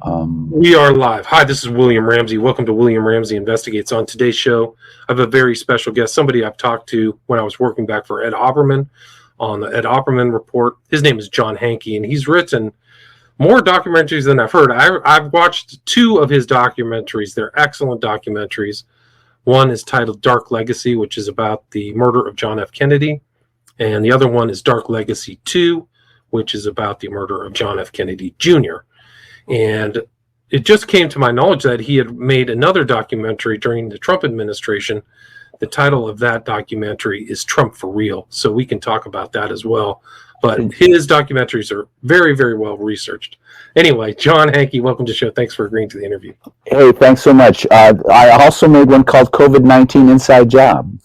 We are live. Hi, this is William Ramsey. Welcome to William Ramsey Investigates. On today's show, I have a very special guest, somebody I've talked to when I was working back for Ed Opperman on the Ed Opperman Report. His name is John Hankey, and he's written more documentaries than I've heard. I've watched two of his documentaries. They're excellent documentaries. One is titled Dark Legacy, which is about the murder of John F. Kennedy, and the other one is Dark Legacy 2, which is about the murder of John F. Kennedy Jr., and it just came to my knowledge that he had made another documentary during the Trump administration. The title of that documentary is Trump for Real, so we can talk about that as well. But his documentaries are very, very well researched. Anyway, John Hankey, welcome to the show. Thanks for agreeing to the interview. Hey, thanks so much. I also made one called COVID-19 Inside Job.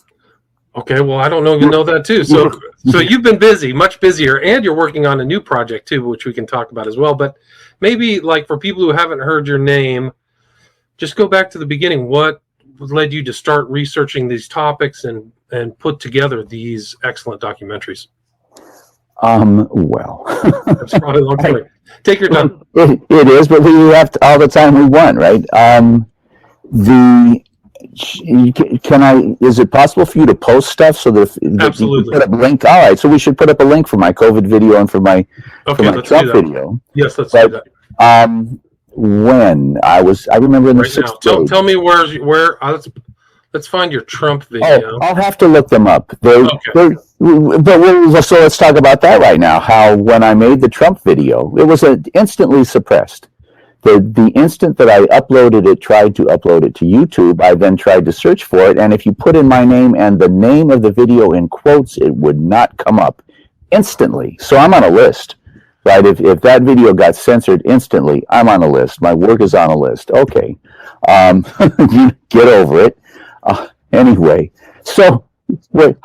Okay, well, I don't know you know that too. So you've been busy, much busier, and you're working on a new project too, which we can talk about as well. But maybe, like, for people who haven't heard your name, just go back to the beginning. What led you to start researching these topics and put together these excellent documentaries? Well, that's probably a long story. Take your time. It is, but we have all the time we want, right? Is it possible for you to post stuff so that Absolutely. You can put up a link? All right, so we should put up a link for my COVID video and for my Trump video. Yes, let's do that. When I remember in the sixth grade. Tell me where. Let's find your Trump video. I'll have to look them up. So let's talk about that right now. How when I made the Trump video, it was instantly suppressed. The instant that I tried to upload it to YouTube, I then tried to search for it, and if you put in my name and the name of the video in quotes, it would not come up instantly. So I'm on a list, right? If that video got censored instantly, I'm on a list. My work is on a list. Okay. Get over it. Anyway, so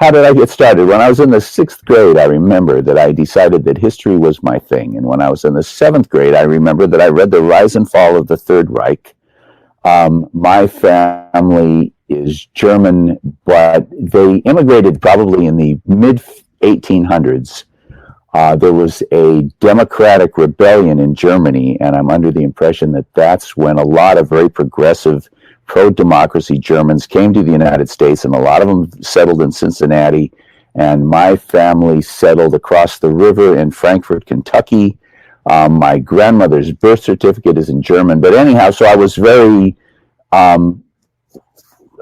how did I get started? When I was in the sixth grade, I remember that I decided that history was my thing. And when I was in the seventh grade, I remember that I read The Rise and Fall of the Third Reich. My family is German, but they immigrated probably in the mid-1800s. There was a democratic rebellion in Germany, and I'm under the impression that that's when a lot of very progressive pro-democracy Germans came to the United States, and a lot of them settled in Cincinnati, and my family settled across the river in Frankfort, Kentucky. My grandmother's birth certificate is in German, but anyhow, so I was very, I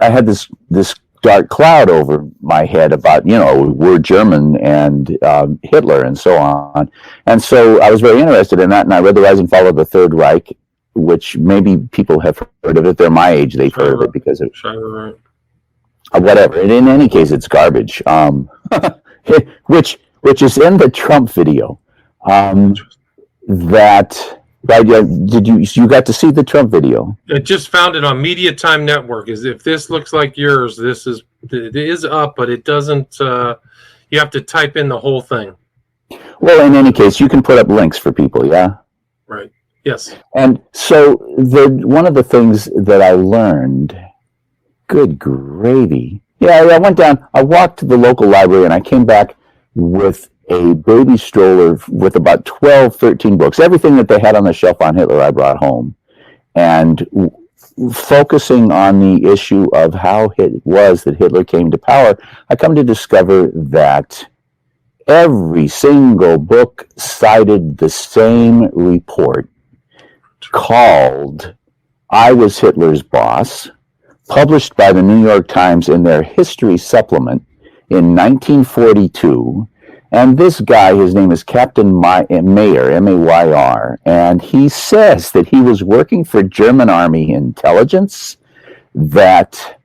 had this dark cloud over my head about, we're German and Hitler and so on, and so I was very interested in that, and I read The Rise and Fall of the Third Reich, which maybe people have heard of it. They're my age. They've heard of it because of whatever. And in any case, it's garbage. Which is in the Trump video. Did you got to see the Trump video? I just found it on Media Time Network. If this looks like yours, it is up, but it doesn't. You have to type in the whole thing. Well, in any case, you can put up links for people. Yeah. Right. Yes. And so one of the things that I learned, good gravy. Yeah, I went down, I walked to the local library, and I came back with a baby stroller with about 12, 13 books. Everything that they had on the shelf on Hitler, I brought home. And focusing on the issue of how it was that Hitler came to power, I come to discover that every single book cited the same report called I Was Hitler's Boss, published by the New York Times in their history supplement in 1942. And this guy, his name is Captain Mayer, M-A-Y-R, and he says that he was working for German Army intelligence, that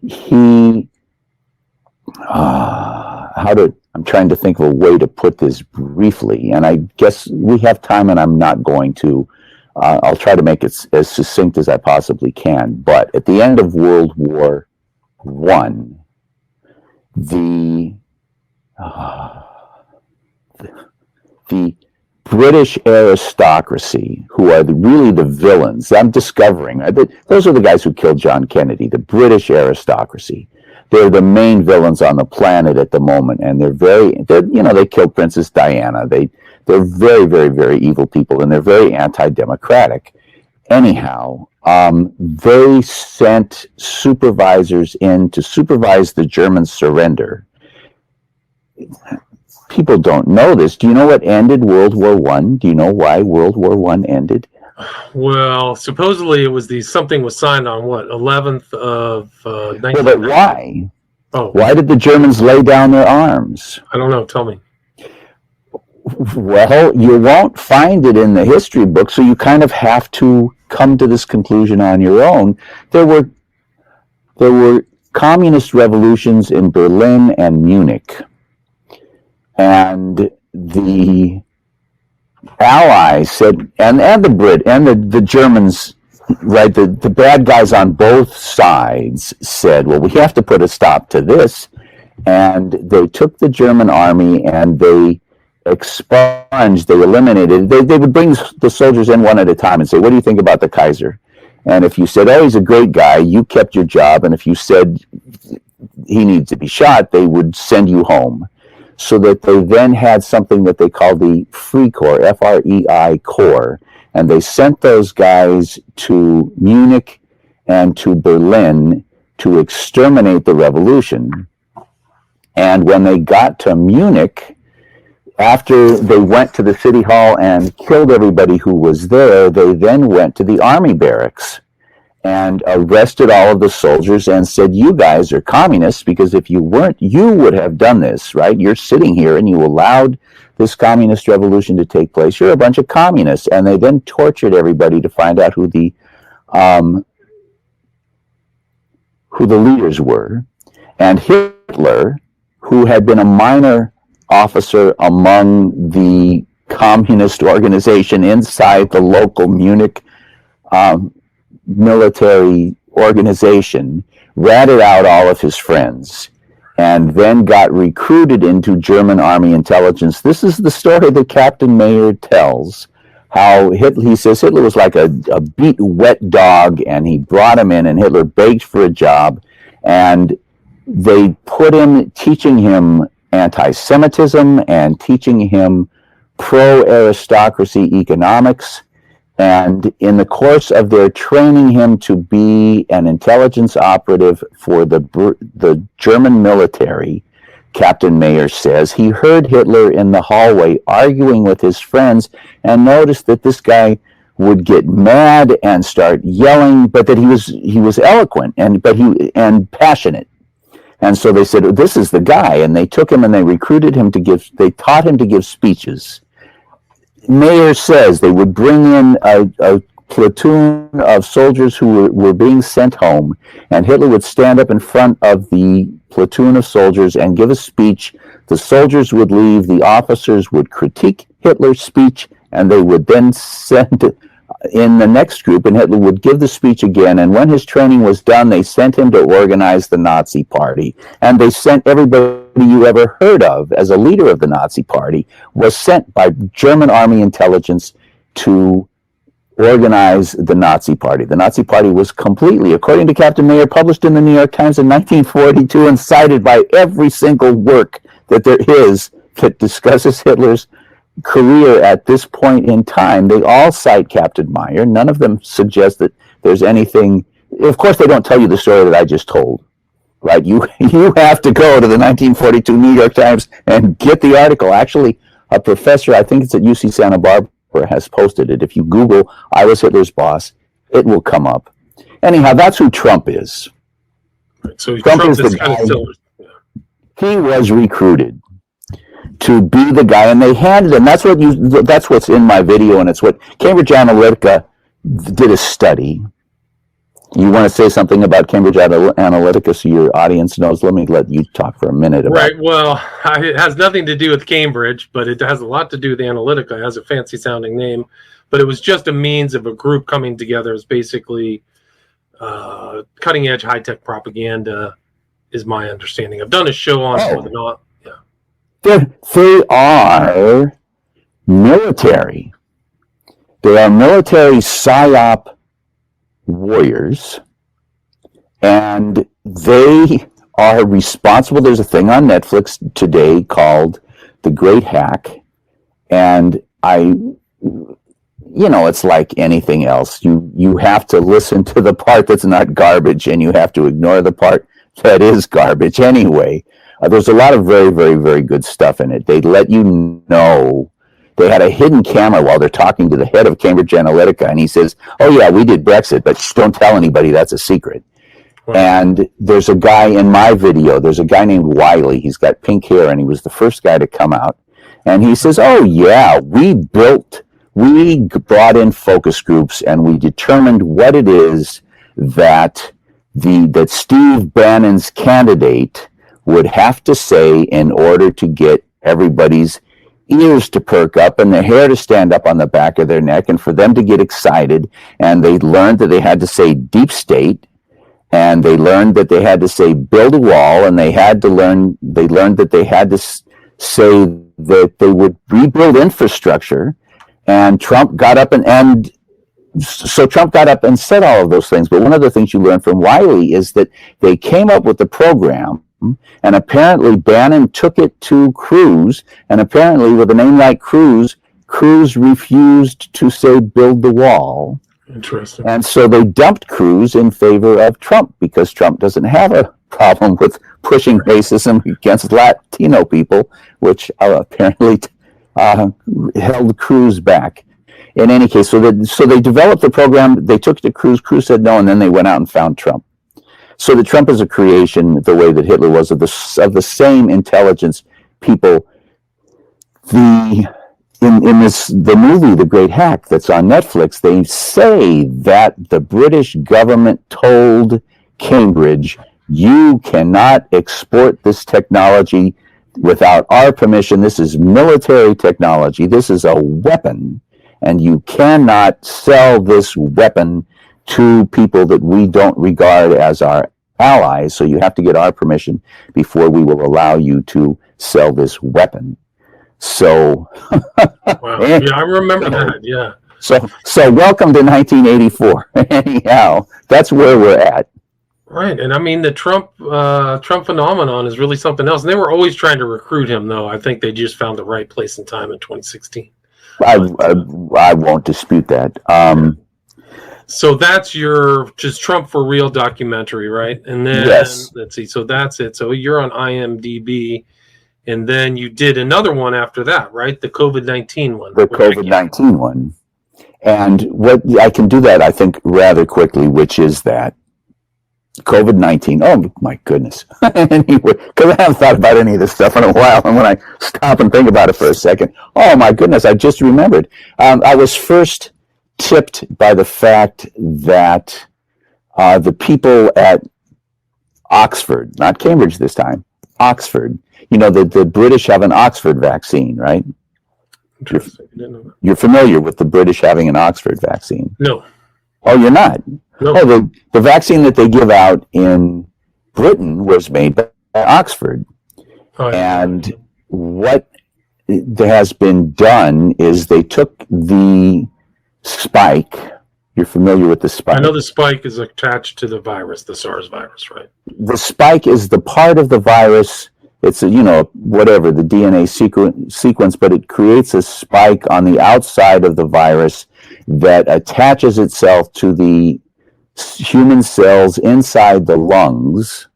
he, I'm trying to think of a way to put this briefly, and I guess we have time and I'm not going to. I'll try to make it as succinct as I possibly can. But at the end of World War I, the British aristocracy, who are really the villains, I'm discovering, those are the guys who killed John Kennedy, the British aristocracy. They're the main villains on the planet at the moment, and they killed Princess Diana. They're very, very, very evil people, and they're very anti-democratic. anyhow, they sent supervisors in to supervise the German surrender. People don't know this. Do you know what ended World War One? Do you know why World War One ended? Well, supposedly it was something was signed on what 11th of 1990. Well, but why? Oh, why did the Germans lay down their arms? I don't know. Tell me. Well, you won't find it in the history book, so you kind of have to come to this conclusion on your own. There were communist revolutions in Berlin and Munich, and the Allies said, and the Brit and the Germans, right, the bad guys on both sides said, well, we have to put a stop to this. And they took the German army and they expunged, they eliminated, they would bring the soldiers in one at a time and say, what do you think about the Kaiser? And if you said, oh, he's a great guy, you kept your job. And if you said he needs to be shot, they would send you home. So that they then had something that they called the Free Corps, F-R-E-I Corps. And they sent those guys to Munich and to Berlin to exterminate the revolution. And when they got to Munich, after they went to the city hall and killed everybody who was there, they then went to the army barracks and arrested all of the soldiers and said, you guys are communists, because if you weren't, you would have done this, right? You're sitting here and you allowed this communist revolution to take place. You're a bunch of communists. And they then tortured everybody to find out who the leaders were. And Hitler, who had been a minor officer among the communist organization inside the local Munich military organization, ratted out all of his friends and then got recruited into German army intelligence. This is the story that Captain Mayer tells, how he says Hitler was like a beat wet dog, and he brought him in and Hitler begged for a job, and they put him, teaching him anti-Semitism and teaching him pro-aristocracy economics. And in the course of their training him to be an intelligence operative for the German military, Captain Mayer says, he heard Hitler in the hallway arguing with his friends and noticed that this guy would get mad and start yelling, but that he was eloquent and passionate. And so they said, this is the guy. And they took him and they recruited him they taught him to give speeches. Mayer says they would bring in a platoon of soldiers who were being sent home, and Hitler would stand up in front of the platoon of soldiers and give a speech. The soldiers would leave, the officers would critique Hitler's speech, and they would then send in the next group, and Hitler would give the speech again. And when his training was done, they sent him to organize the Nazi Party. And they sent everybody you ever heard of as a leader of the Nazi Party was sent by German army intelligence to organize the Nazi Party. The Nazi Party was completely, according to Captain Mayer, published in the New York Times in 1942 and cited by every single work that there is that discusses Hitler's career at this point in time. They all cite Captain Mayer. None of them suggest that there's anything. Of course, they don't tell you the story that I just told, right? You have to go to the 1942 New York Times and get the article. Actually, a professor, I think it's at UC Santa Barbara, has posted it. If you Google, I was Hitler's boss, it will come up. Anyhow, that's who Trump is. So Trump is the guy. He was recruited to be the guy, and they handed him. That's what's in my video, and it's what Cambridge Analytica did a study. You want to say something about Cambridge Analytica so your audience knows? Let me let you talk for a minute about Right. Well, it has nothing to do with Cambridge, but it has a lot to do with Analytica. It has a fancy sounding name, but it was just a means of a group coming together. It's basically cutting edge, high tech propaganda, is my understanding. I've done a show on it or not. Yeah. They are military. They are military psyop warriors, and they are responsible. There's a thing on Netflix today called The Great Hack, and it's like anything else. You have to listen to the part that's not garbage, and you have to ignore the part that is garbage anyway. There's a lot of very, very, very good stuff in it. They let you know. They had a hidden camera while they're talking to the head of Cambridge Analytica, and he says, "Oh yeah, we did Brexit, but don't tell anybody, that's a secret." Wow. And there's a guy in my video, there's a guy named Wiley. He's got pink hair, and he was the first guy to come out. And he says, "Oh yeah, we brought in focus groups, and we determined what it is that that Steve Bannon's candidate would have to say in order to get everybody's ears to perk up and their hair to stand up on the back of their neck and for them to get excited." And they learned that they had to say deep state, and they learned that they had to say build a wall, and they learned that they had to say that they would rebuild infrastructure. And Trump got up so Trump got up and said all of those things. But one of the things you learn from Wiley is that they came up with the program, and apparently Bannon took it to Cruz, and apparently with a name like Cruz refused to say build the wall. Interesting. And so they dumped Cruz in favor of Trump, because Trump doesn't have a problem with pushing racism against Latino people, which apparently held Cruz back. In any case, so they developed the program. They took it to Cruz. Cruz said no, and then they went out and found Trump. So that Trump is a creation, the way that Hitler was, of the same intelligence people. In the movie The Great Hack that's on Netflix, they say that the British government told Cambridge, "You cannot export this technology without our permission. This is military technology. This is a weapon, and you cannot sell this weapon to people that we don't regard as our allies. So you have to get our permission before we will allow you to sell this weapon." So, wow. Yeah, I remember that. Yeah. So welcome to 1984. Anyhow, that's where we're at. Right, and I mean the Trump phenomenon is really something else. And they were always trying to recruit him, though. I think they just found the right place and time in 2016. I won't dispute that. So that's your just Trump for real documentary, right? And then yes. Let's see. So that's it. So you're on IMDb, and then you did another one after that, right? The COVID-19 one. The COVID-19 one, and what I can do that I think rather quickly, which is that. COVID-19. Oh my goodness. Anyway, because I haven't thought about any of this stuff in a while, and when I stop and think about it for a second, oh my goodness, I just remembered. I was first tipped by the fact that the people at Oxford, not Cambridge this time, Oxford. The British have an Oxford vaccine, right? Interesting. I didn't know that. You're familiar with the British having an Oxford vaccine? No. Oh, you're not? No. Oh, the vaccine that they give out in Britain was made by Oxford. Oh, yeah. And what has been done is they took the spike. You're familiar with the spike? I know the spike is attached to the virus, the SARS virus, right? The spike is the part of the virus. It's whatever the DNA sequence, but it creates a spike on the outside of the virus that attaches itself to the human cells inside the lungs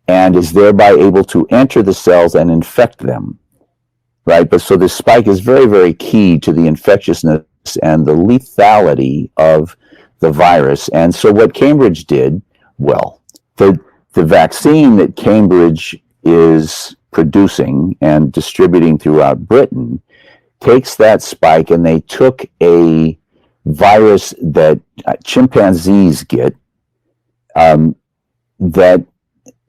and is thereby able to enter the cells and infect them, right? But so this spike is very, very key to the infectiousness and the lethality of the virus. And so what Cambridge did, well, the vaccine that Cambridge is producing and distributing throughout Britain takes that spike, and they took a virus that chimpanzees get, that,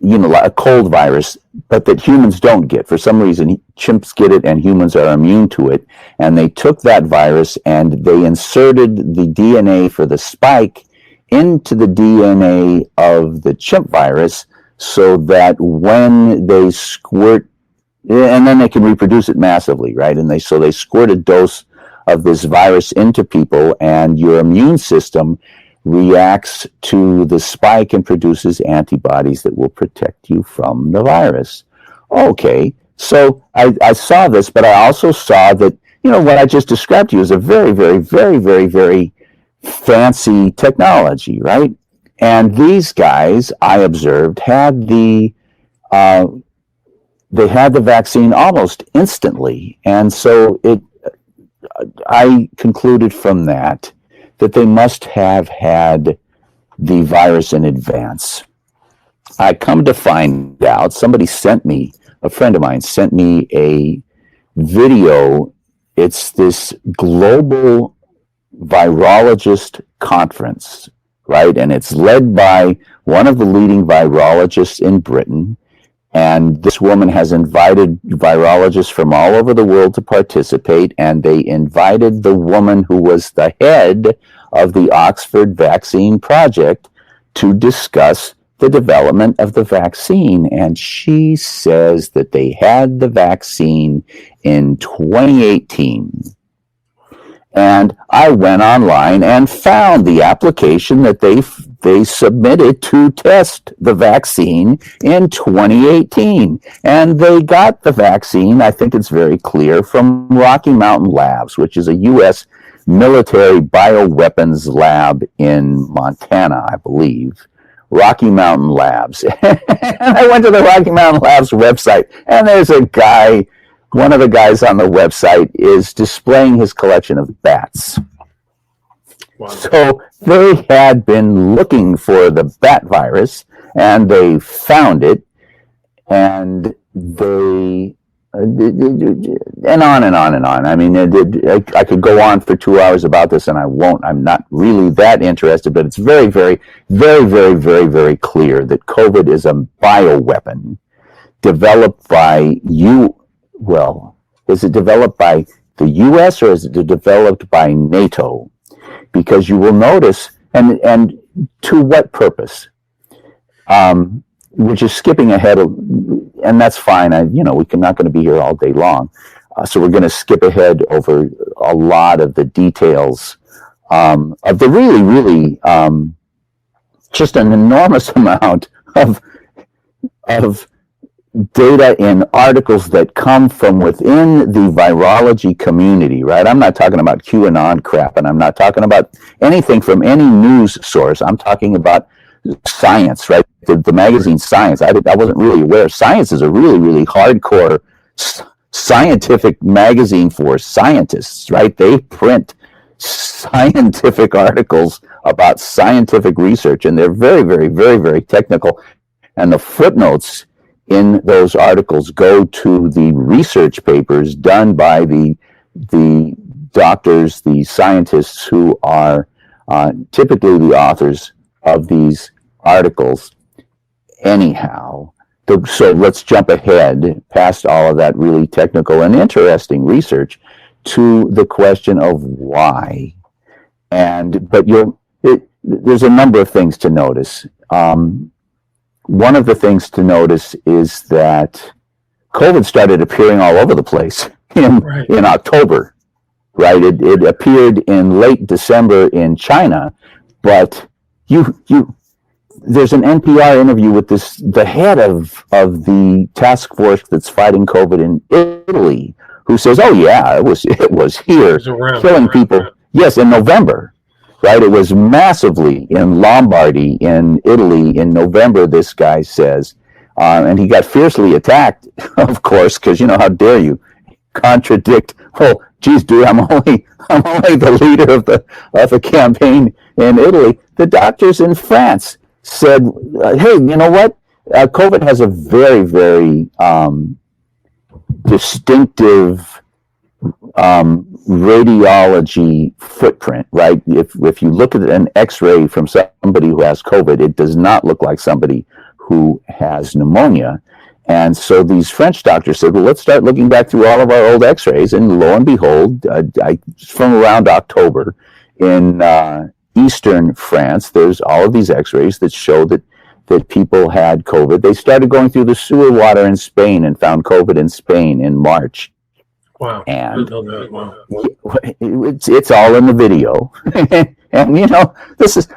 a cold virus, but that humans don't get. For some reason, chimps get it and humans are immune to it. And they took that virus and they inserted the DNA for the spike into the DNA of the chimp virus, so that when they squirt, and then they can reproduce it massively, right? And they squirt a dose of this virus into people, and your immune system reacts to the spike and produces antibodies that will protect you from the virus. Okay, so I saw this, but I also saw that what I just described to you is a very, very, very, very, very fancy technology, right? And these guys, I observed, had they had the vaccine almost instantly. And so I concluded from that they must have had the virus in advance. I come to find out, a friend of mine sent me a video. It's this global virologist conference, right? And it's led by one of the leading virologists in Britain. And this woman has invited virologists from all over the world to participate. And they invited the woman who was the head of the Oxford vaccine project to discuss the development of the vaccine. And she says that they had the vaccine in 2018. And I went online and found the application that they submitted to test the vaccine in 2018. And they got the vaccine, I think it's very clear, from Rocky Mountain Labs, which is a U.S. military bioweapons lab in Montana, I believe. Rocky Mountain Labs. And I went to the Rocky Mountain Labs website, and there's a guy, one of the guys on the website is displaying his collection of bats. Wow. So they had been looking for the bat virus, and they found it, and they, and on and on and on. I mean, I could go on for 2 hours about this, and I won't. I'm not really that interested, but it's very, very, very, very, very, very clear that COVID is a bioweapon developed by is it developed by the U.S. or is it developed by NATO? Because you will notice, and to what purpose? We're just skipping ahead, and that's fine. We're not going to be here all day long, so we're going to skip ahead over a lot of the details of the really, really just an enormous amount of data in articles that come from within the virology community, right? I'm not talking about QAnon crap, and I'm not talking about anything from any news source. I'm talking about Science, right? The magazine Science. I wasn't really aware. Science is a really, really hardcore scientific magazine for scientists, right? They print scientific articles about scientific research, and they're very, very, very, very technical. And the footnotes in those articles go to the research papers done by the doctors, the scientists who are typically the authors of these articles. Anyhow, so let's jump ahead past all of that really technical and interesting research to the question of why. But there's a number of things to notice. One of the things to notice is that COVID started appearing all over the place in October, right? It appeared in late December in China, but there's an NPR interview with the head of the task force that's fighting COVID in Italy, who says, "Oh yeah, it was here, killing people." Yes, in November, right? It was massively in Lombardy, in Italy, in November. This guy says, and he got fiercely attacked, of course, because how dare you contradict? Oh, geez, dude, I'm only the leader of the campaign in Italy. The doctors in France said, hey, you know what? COVID has a very, very distinctive radiology footprint, right? If you look at an X-ray from somebody who has COVID, it does not look like somebody who has pneumonia. And so these French doctors said, well, let's start looking back through all of our old X-rays. And lo and behold, from around October in eastern France, there's all of these X-rays that show that people had COVID. They started going through the sewer water in Spain and found COVID in Spain in March. Wow. And it's all in the video. And this is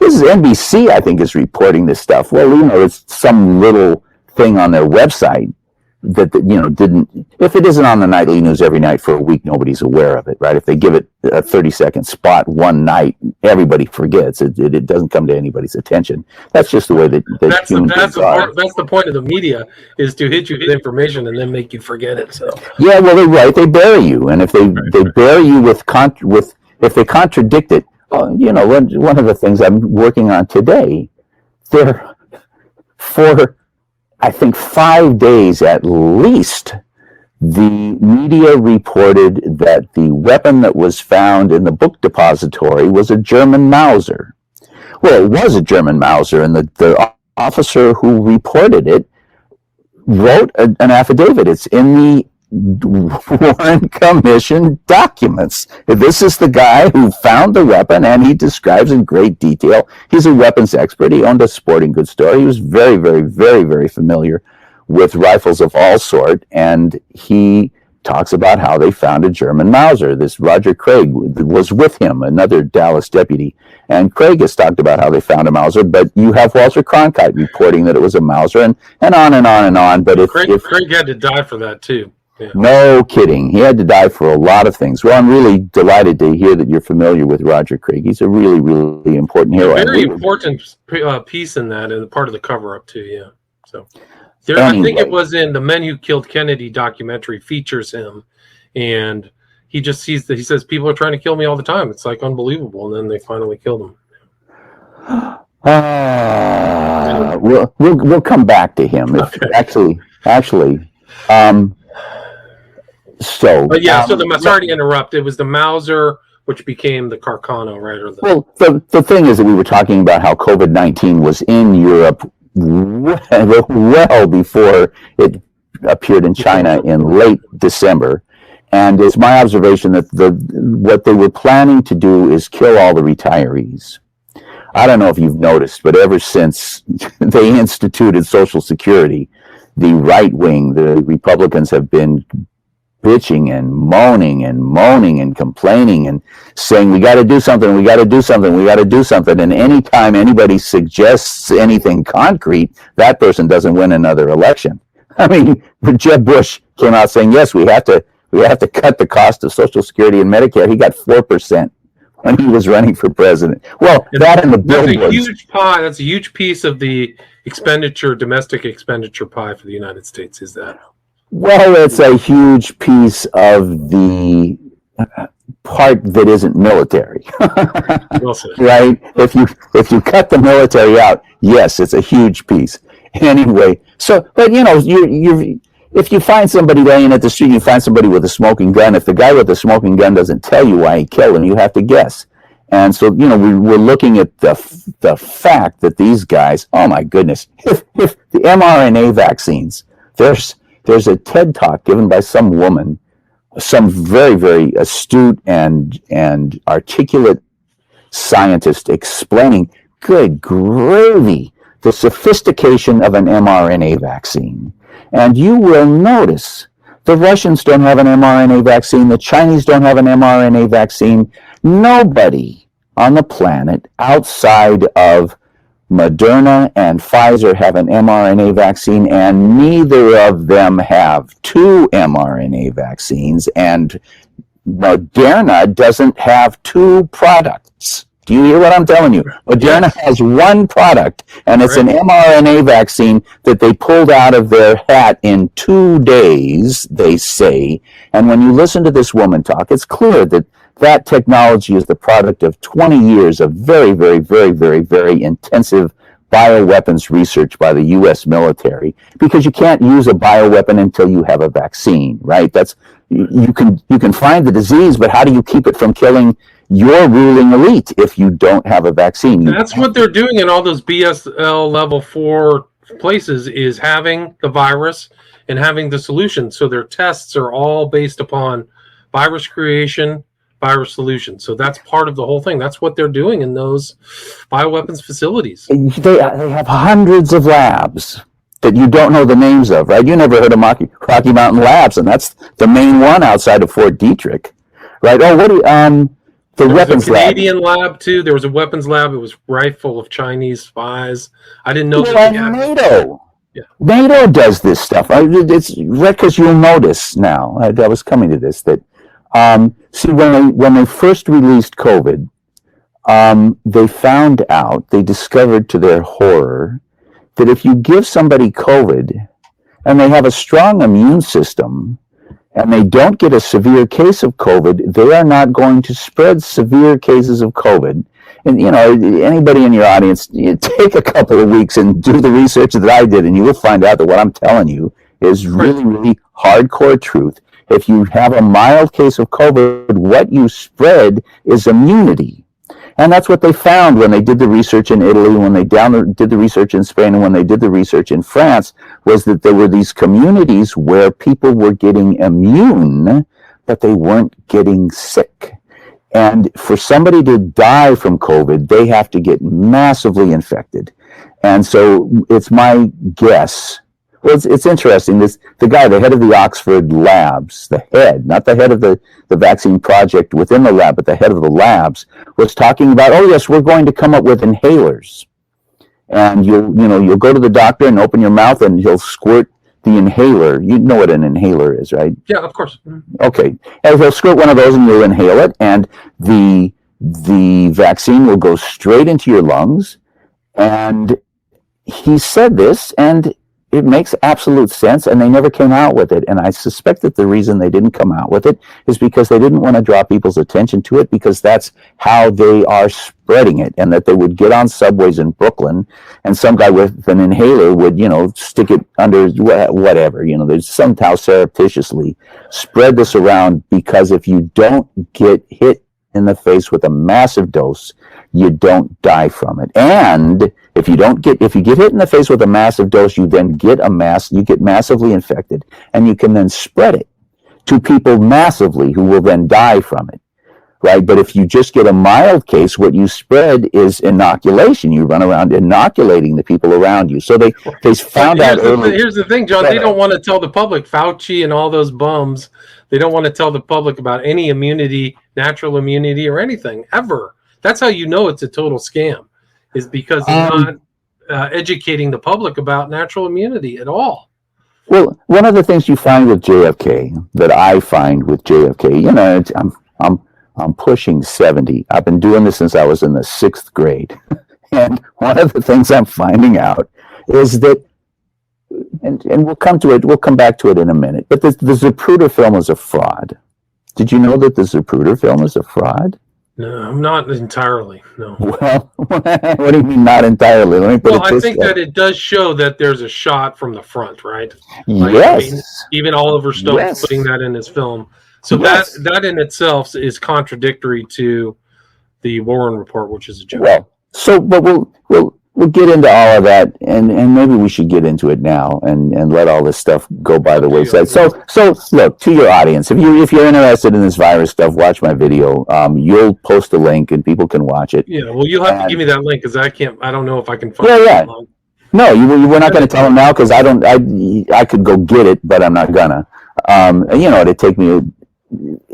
NBC, I think, is reporting this stuff. Well, it's some little thing on their website didn't, if it isn't on the nightly news every night for a week, nobody's aware of it, right? If they give it a 30-second spot one night, everybody forgets. It doesn't come to anybody's attention. That's just the way that human beings are. That's the point of the media, is to hit you with information and then make you forget it. So yeah, well, they're right. They bury you, and if they bury you with if they contradict it, one of the things I'm working on today, there for I think 5 days at least, the media reported that the weapon that was found in the book depository was a German Mauser. Well, it was a German Mauser, and the officer who reported it wrote an affidavit. It's in the Warren Commission documents. This is the guy who found the weapon, and he describes in great detail. He's a weapons expert. He owned a sporting goods store. He was very, very, very, very familiar with rifles of all sort, and he talks about how they found a German Mauser. This Roger Craig was with him, another Dallas deputy, and Craig has talked about how they found a Mauser, but you have Walter Cronkite reporting that it was a Mauser, and on and on and on. But Craig had to die for that too. Yeah. No kidding. He had to die for a lot of things. Well, I'm really delighted to hear that you're familiar with Roger Craig. He's a really, really important hero. Very important piece in that, and part of the cover-up too. Yeah. So anyway. I think it was in the Men Who Killed Kennedy documentary, features him, and he just sees that. He says, "People are trying to kill me all the time. It's like unbelievable." And then they finally killed him. We'll come back to him. Okay. Actually. But yeah, sorry to interrupt. It was the Mauser, which became the Carcano, right? Well, the thing is that we were talking about how COVID-19 was in Europe well before it appeared in China in late December. And it's my observation that what they were planning to do is kill all the retirees. I don't know if you've noticed, but ever since they instituted Social Security, the right wing, the Republicans, have been bitching and moaning and complaining and saying, we got to do something. And anytime anybody suggests anything concrete, that person doesn't win another election. I mean, Jeb Bush came out saying, yes, we have to cut the cost of Social Security and Medicare. He got 4% when he was running for president. Well, that and the billboards. That's a huge pie. That's a huge piece of the domestic expenditure pie for the United States, is that? Well, it's a huge piece of the part that isn't military, right? If you cut the military out, yes, it's a huge piece. Anyway, but if you find somebody laying at the street, you find somebody with a smoking gun. If the guy with the smoking gun doesn't tell you why he killed him, you have to guess. And so, we're looking at the fact that these guys, oh my goodness, if the mRNA vaccines, there's a TED Talk given by some woman, some very, very astute and articulate scientist, explaining, good gravy, the sophistication of an mRNA vaccine. And you will notice the Russians don't have an mRNA vaccine. The Chinese don't have an mRNA vaccine. Nobody on the planet outside of Moderna and Pfizer have an mRNA vaccine, and neither of them have 2 mRNA vaccines, and Moderna doesn't have 2 products. Do you hear what I'm telling you? Moderna has 1 product, and it's an mRNA vaccine that they pulled out of their hat in 2 days, they say. And when you listen to this woman talk, it's clear that technology is the product of 20 years of very, very, very, very, very intensive bioweapons research by the U.S. military, because you can't use a bioweapon until you have a vaccine, right? You can find the disease, but how do you keep it from killing your ruling elite if you don't have a vaccine? That's what they're doing in all those BSL level 4 places, is having the virus and having the solution. So their tests are all based upon virus creation, virus solution. So that's part of the whole thing. That's what they're doing in those bioweapons facilities. They have hundreds of labs that you don't know the names of, right? You never heard of Rocky Mountain Labs, and that's the main one outside of Fort Detrick, right? Oh, the weapons lab. Canadian lab too. There was a weapons lab. It was right full of Chinese spies. I didn't know that. NATO. NATO does this stuff. It's because you'll notice now. I was coming to this that see when they first released COVID, they found out, they discovered to their horror that if you give somebody COVID and they have a strong immune system and they don't get a severe case of COVID, they are not going to spread severe cases of COVID. And, anybody in your audience, take a couple of weeks and do the research that I did, and you will find out that what I'm telling you is really, really hardcore truth. If you have a mild case of COVID, what you spread is immunity. And that's what they found when they did the research in Italy, when they did the research in Spain, and when they did the research in France, was that there were these communities where people were getting immune, but they weren't getting sick. And for somebody to die from COVID, they have to get massively infected. And so it's my guess. Well, it's interesting. The guy, the head of the Oxford labs, the head, not the head of the vaccine project within the lab, but the head of the labs, was talking about, oh yes, we're going to come up with inhalers. And you'll go to the doctor and open your mouth and he'll squirt the inhaler. You know what an inhaler is, right? Yeah, of course. Okay. And he'll squirt one of those and you'll inhale it, and the vaccine will go straight into your lungs. And he said this, and it makes absolute sense, and they never came out with it. And I suspect that the reason they didn't come out with it is because they didn't want to draw people's attention to it, because that's how they are spreading it. And that they would get on subways in Brooklyn, and some guy with an inhaler would, stick it under whatever, they somehow surreptitiously spread this around, because if you don't get hit in the face with a massive dose, you don't die from it. And if you get hit in the face with a massive dose, you then get massively infected, and you can then spread it to people massively who will then die from it. Right? But if you just get a mild case, what you spread is inoculation. You run around inoculating the people around you. So they found out early. Here's the thing, John. They don't want to tell the public, Fauci and all those bums, they don't want to tell the public about any immunity, natural immunity, or anything, ever. That's how you know it's a total scam, is because they're not educating the public about natural immunity at all. Well, one of the things you find with JFK, that I find with JFK, I'm pushing 70. I've been doing this since I was in the 6th grade. And one of the things I'm finding out is that, and we'll come back to it in a minute, but the Zapruder film is a fraud. Did you know that the Zapruder film is a fraud? No, not entirely. No. Well, what do you mean not entirely? Let me put it this way. I think that it does show that there's a shot from the front, right? Yes. Even Oliver Stone putting that in his film. So that in itself is contradictory to the Warren report, which is a joke. But we'll get into all of that, and maybe we should get into it now and let all this stuff go by the wayside. So look, to your audience, if you're interested in this virus stuff, watch my video. You'll post a link and people can watch it. Yeah, well, you'll have to give me that link, because I don't know if I can find it. Yeah. No, we're not going to tell them now, because I could go get it, but I'm not gonna. It'd take me.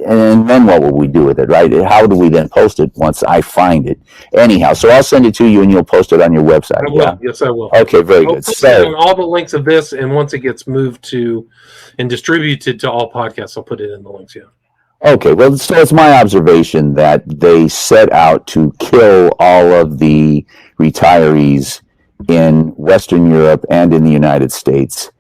And then what will we do with it, right? How do we then post it once I find it? Anyhow, so I'll send it to you and you'll post it on your website. I will. Yeah? Yes, I will. Okay, very good. So all the links of this, and once it gets moved to and distributed to all podcasts, I'll put it in the links, yeah. Okay, well, so it's my observation that they set out to kill all of the retirees in Western Europe and in the United States,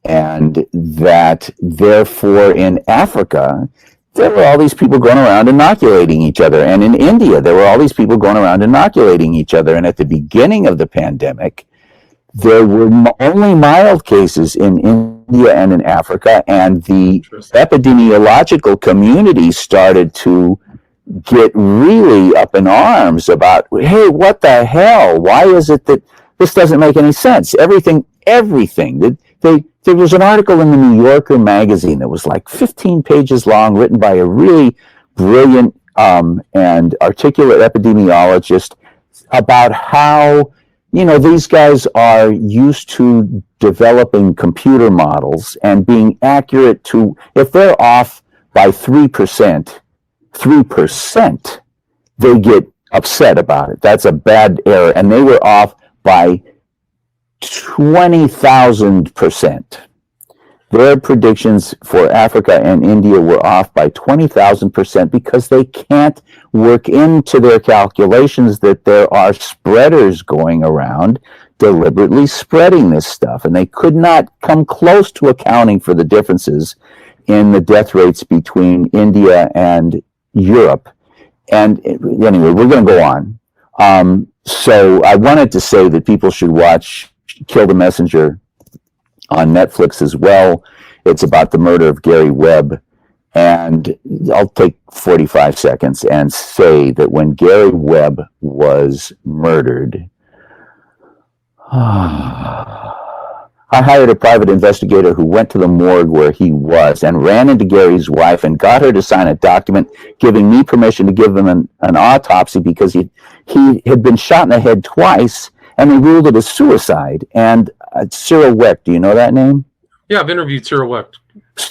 and that therefore in Africa, there were all these people going around inoculating each other. And in India, there were all these people going around inoculating each other. And at the beginning of the pandemic, there were only mild cases in India and in Africa. And the epidemiological community started to get really up in arms about, hey, what the hell? Why is it that this doesn't make any sense? Everything. There was an article in the New Yorker magazine that was like 15 pages long, written by a really brilliant and articulate epidemiologist, about how, these guys are used to developing computer models and being accurate to, if they're off by 3%, they get upset about it. That's a bad error. And they were off by 20,000%. Their predictions for Africa and India were off by 20,000% because they can't work into their calculations that there are spreaders going around deliberately spreading this stuff. And they could not come close to accounting for the differences in the death rates between India and Europe. And anyway, we're going to go on. So I wanted to say that people should watch Kill the Messenger on Netflix as well. It's about the murder of Gary Webb. And I'll take 45 seconds and say that when Gary Webb was murdered, I hired a private investigator who went to the morgue where he was and ran into Gary's wife and got her to sign a document giving me permission to give him an autopsy because he had been shot in the head twice, and they ruled it as suicide. And Cyril Wecht, do you know that name? Yeah, I've interviewed Cyril Wecht.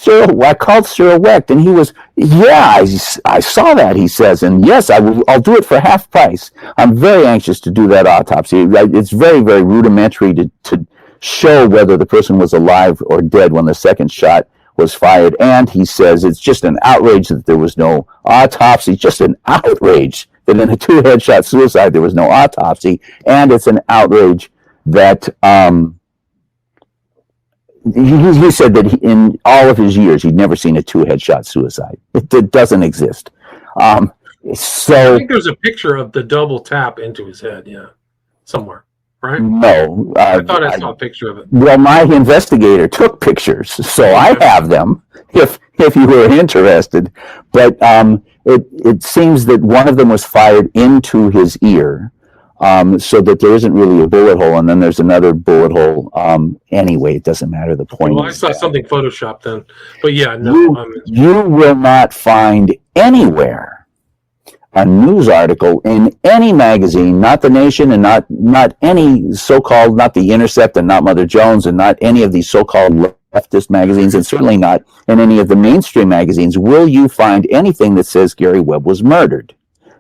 I called Cyril Wecht, and he was, I saw that, he says, and yes, I'll do it for half price. I'm very anxious to do that autopsy. It's very, very rudimentary to show whether the person was alive or dead when the second shot was fired. And he says it's just an outrage that there was no autopsy, just an outrage that in a two-headshot suicide there was no autopsy, and it's an outrage that he said that in all of his years he'd never seen a two-headshot suicide. It doesn't exist. So I think there's a picture of the double tap into his head, somewhere. Right? No. I thought I saw a picture of it. Well, my investigator took pictures, so I have them if you were interested. But it seems that one of them was fired into his ear, so that there isn't really a bullet hole, and then there's another bullet hole. Anyway, it doesn't matter. The point. Well, I saw something photoshopped then, but you will not find anywhere a news article in any magazine, not The Nation and not any so-called, not The Intercept and not Mother Jones and not any of these so-called leftist magazines, and certainly not in any of the mainstream magazines, will you find anything that says Gary Webb was murdered.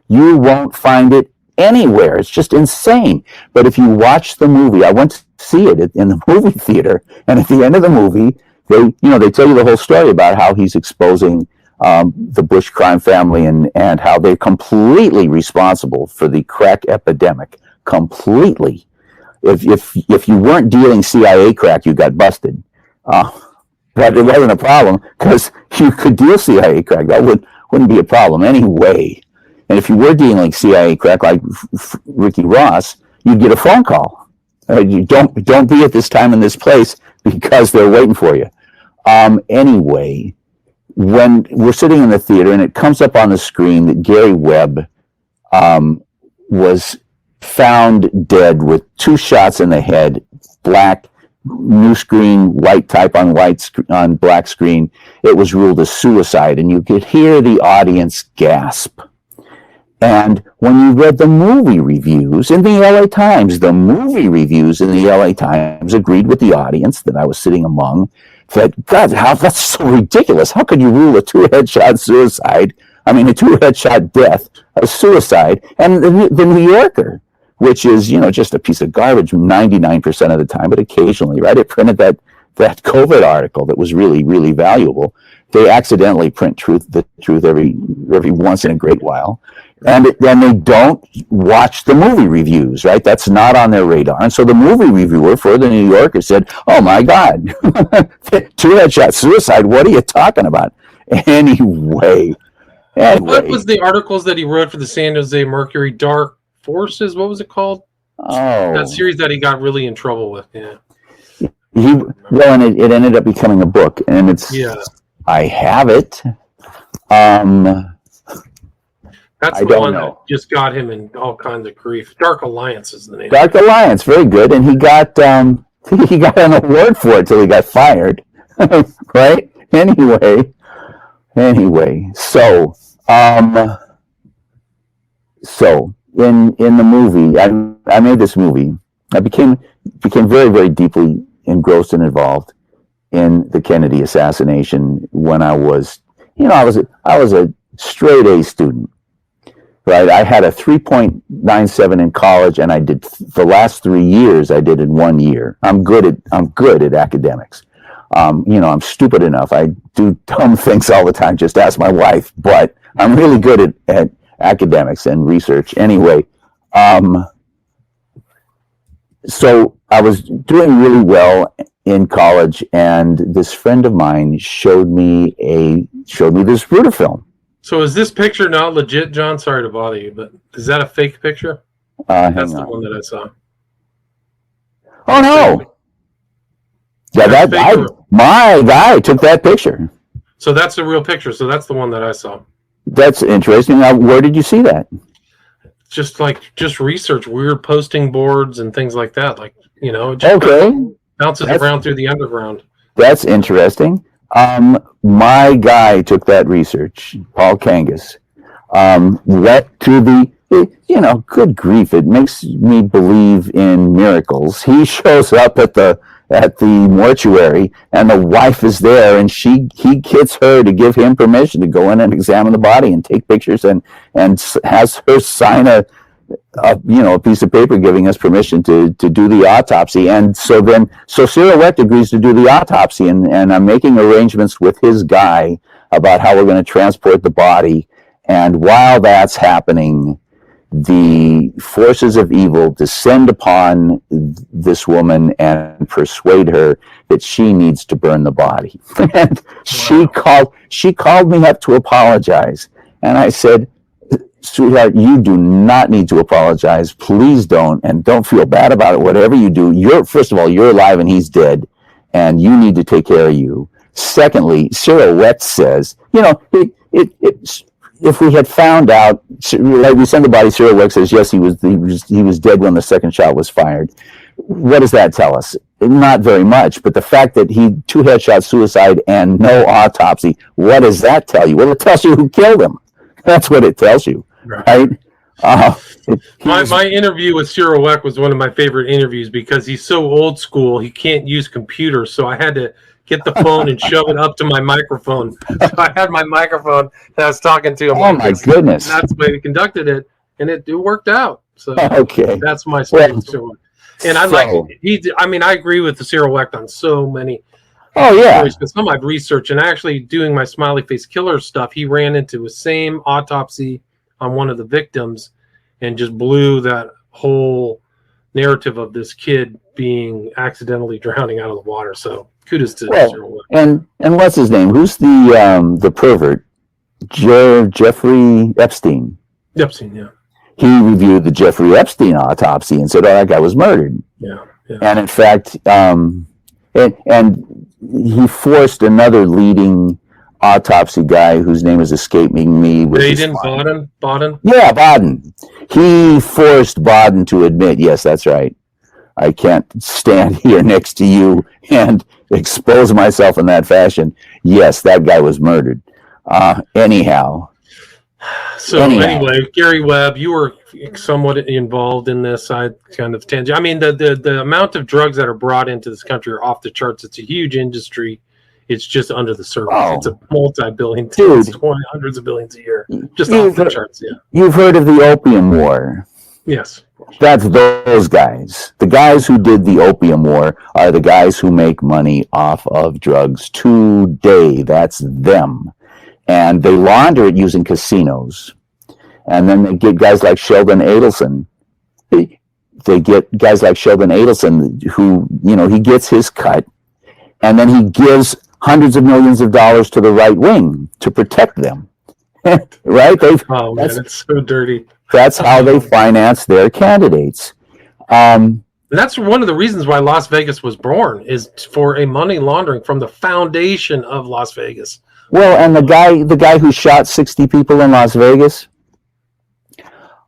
You won't find it anywhere. It's just insane. But if you watch the movie, I went to see it in the movie theater, and at the end of the movie, they tell you the whole story about how he's exposing the Bush crime family and how they're completely responsible for the crack epidemic. Completely. If you weren't dealing CIA crack, you got busted. But it wasn't a problem because you could deal CIA crack. That wouldn't be a problem anyway. And if you were dealing CIA crack like Ricky Ross, you'd get a phone call. You don't be at this time in this place because they're waiting for you. Anyway, when we're sitting in the theater and it comes up on the screen that Gary Webb was found dead with 2 shots in the head, black, new screen, white type on black screen, it was ruled a suicide, and you could hear the audience gasp. And when you read the movie reviews in the LA Times, the movie reviews in the LA Times agreed with the audience that I was sitting among, that, God, that's so ridiculous. How could you rule a 2-headshot suicide? I mean, a 2-headshot death, a suicide, and the New Yorker, which is, just a piece of garbage 99% of the time, but occasionally, right? It printed that gov't article that was really, really valuable. They accidentally print the truth every once in a great while. And then they don't watch the movie reviews, right? That's not on their radar. And so the movie reviewer for the New Yorker said, "Oh my God, 2-headshot suicide, what are you talking about?" Anyway. What was the articles that he wrote for the San Jose Mercury, Dark Forces? What was it called? Oh. That series that he got really in trouble with, yeah. And it ended up becoming a book, and I have it. That's the one that just got him in all kinds of grief. Dark Alliance is the name. Dark Alliance, very good, and he got an award for it till he got fired, right? Anyway, so in the movie, I made this movie. I became very, very deeply engrossed and involved in the Kennedy assassination when I was a straight A student. right? I had a 3.97 in college, and I did the last 3 years I did in 1 year. I'm good at academics. I'm stupid enough. I do dumb things all the time. Just ask my wife. But I'm really good at academics and research. Anyway, so I was doing really well in college, and this friend of mine showed me this Ruder film. So is this picture not legit, John? Sorry to bother you, but is that a fake picture? That's the one that I saw. Oh no! Yeah, my guy took that picture. So that's the real picture. So that's the one that I saw. That's interesting. Now, where did you see that? Just research, weird posting boards and things like that. Like, bounces around through the underground. That's interesting. My guy took that research, Paul Kangas, went to the, good grief, it makes me believe in miracles. He shows up at the mortuary, and the wife is there, and he gets her to give him permission to go in and examine the body and take pictures, and has her sign a piece of paper giving us permission to do the autopsy. And so Cyril Wecht agrees to do the autopsy, and I'm making arrangements with his guy about how we're going to transport the body. And while that's happening, the forces of evil descend upon this woman and persuade her that she needs to burn the body. And wow. She called me up to apologize. And I said, sweetheart, you do not need to apologize. Please don't, and don't feel bad about it. Whatever you do, first of all, you're alive and he's dead, and you need to take care of you. Secondly, Cyril Wecht says, if we had found out, like we send the body, Cyril Wecht says, yes, he was dead when the second shot was fired. What does that tell us? Not very much, but the fact that he 2-headshot suicide and no autopsy, what does that tell you? Well, it tells you who killed him. That's what it tells you, right? My interview with Cyril Wecht was one of my favorite interviews because he's so old school, he can't use computers, so I had to get the phone and shove it up to my microphone. So I had my microphone and I was talking to him. Oh, my goodness. That's the way we conducted it, and it worked out. So okay, that's my story. And I agree with the Cyril Wecht on so many. Oh, yeah. Because some I've researched, and actually doing my smiley face killer stuff, he ran into the same autopsy on one of the victims and just blew that whole narrative of this kid being accidentally drowning out of the water. So kudos to Cyril Wecht. And what's his name? Who's the pervert? Jeffrey Epstein. Epstein, yeah. He reviewed the Jeffrey Epstein autopsy and said, "Oh, that guy was murdered." Yeah. And in fact, and he forced another leading autopsy guy whose name is escaping me. Baden? Yeah, Baden. He forced Baden to admit, yes, that's right. I can't stand here next to you and expose myself in that fashion. Yes, that guy was murdered. Anyhow. So anyway, Gary Webb, you were somewhat involved in this side kind of tangent. I mean, the amount of drugs that are brought into this country are off the charts. It's a huge industry. It's just under the surface. Oh. It's a multi-billion, dude, it's hundreds of billions a year. Just off the charts, yeah. You've heard of the Opium War. Yes. That's those guys. The guys who did the Opium War are the guys who make money off of drugs today. That's them. And they launder it using casinos. And then they get guys like Sheldon Adelson. They get guys like Sheldon Adelson who, he gets his cut. And then he gives hundreds of millions of dollars to the right wing to protect them. Right? It's so dirty. That's how they finance their candidates. That's one of the reasons why Las Vegas was born, is for a money laundering from the foundation of Las Vegas. Well, and the guy who shot 60 people in Las Vegas,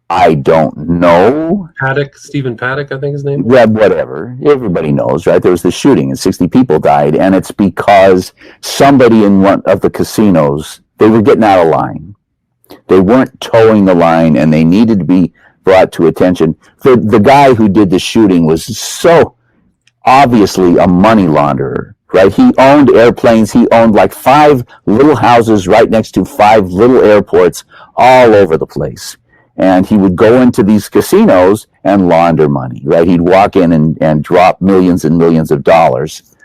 I don't know. Stephen Paddock, I think his name. Yeah, whatever. Everybody knows, right? There was the shooting and 60 people died, and it's because somebody in one of the casinos, they were getting out of line. They weren't towing the line, and they needed to be brought to attention. The guy who did the shooting was so obviously a money launderer. Right, he owned airplanes. He owned like 5 little houses right next to 5 little airports all over the place. And he would go into these casinos and launder money, right? He'd walk in and drop millions and millions of dollars,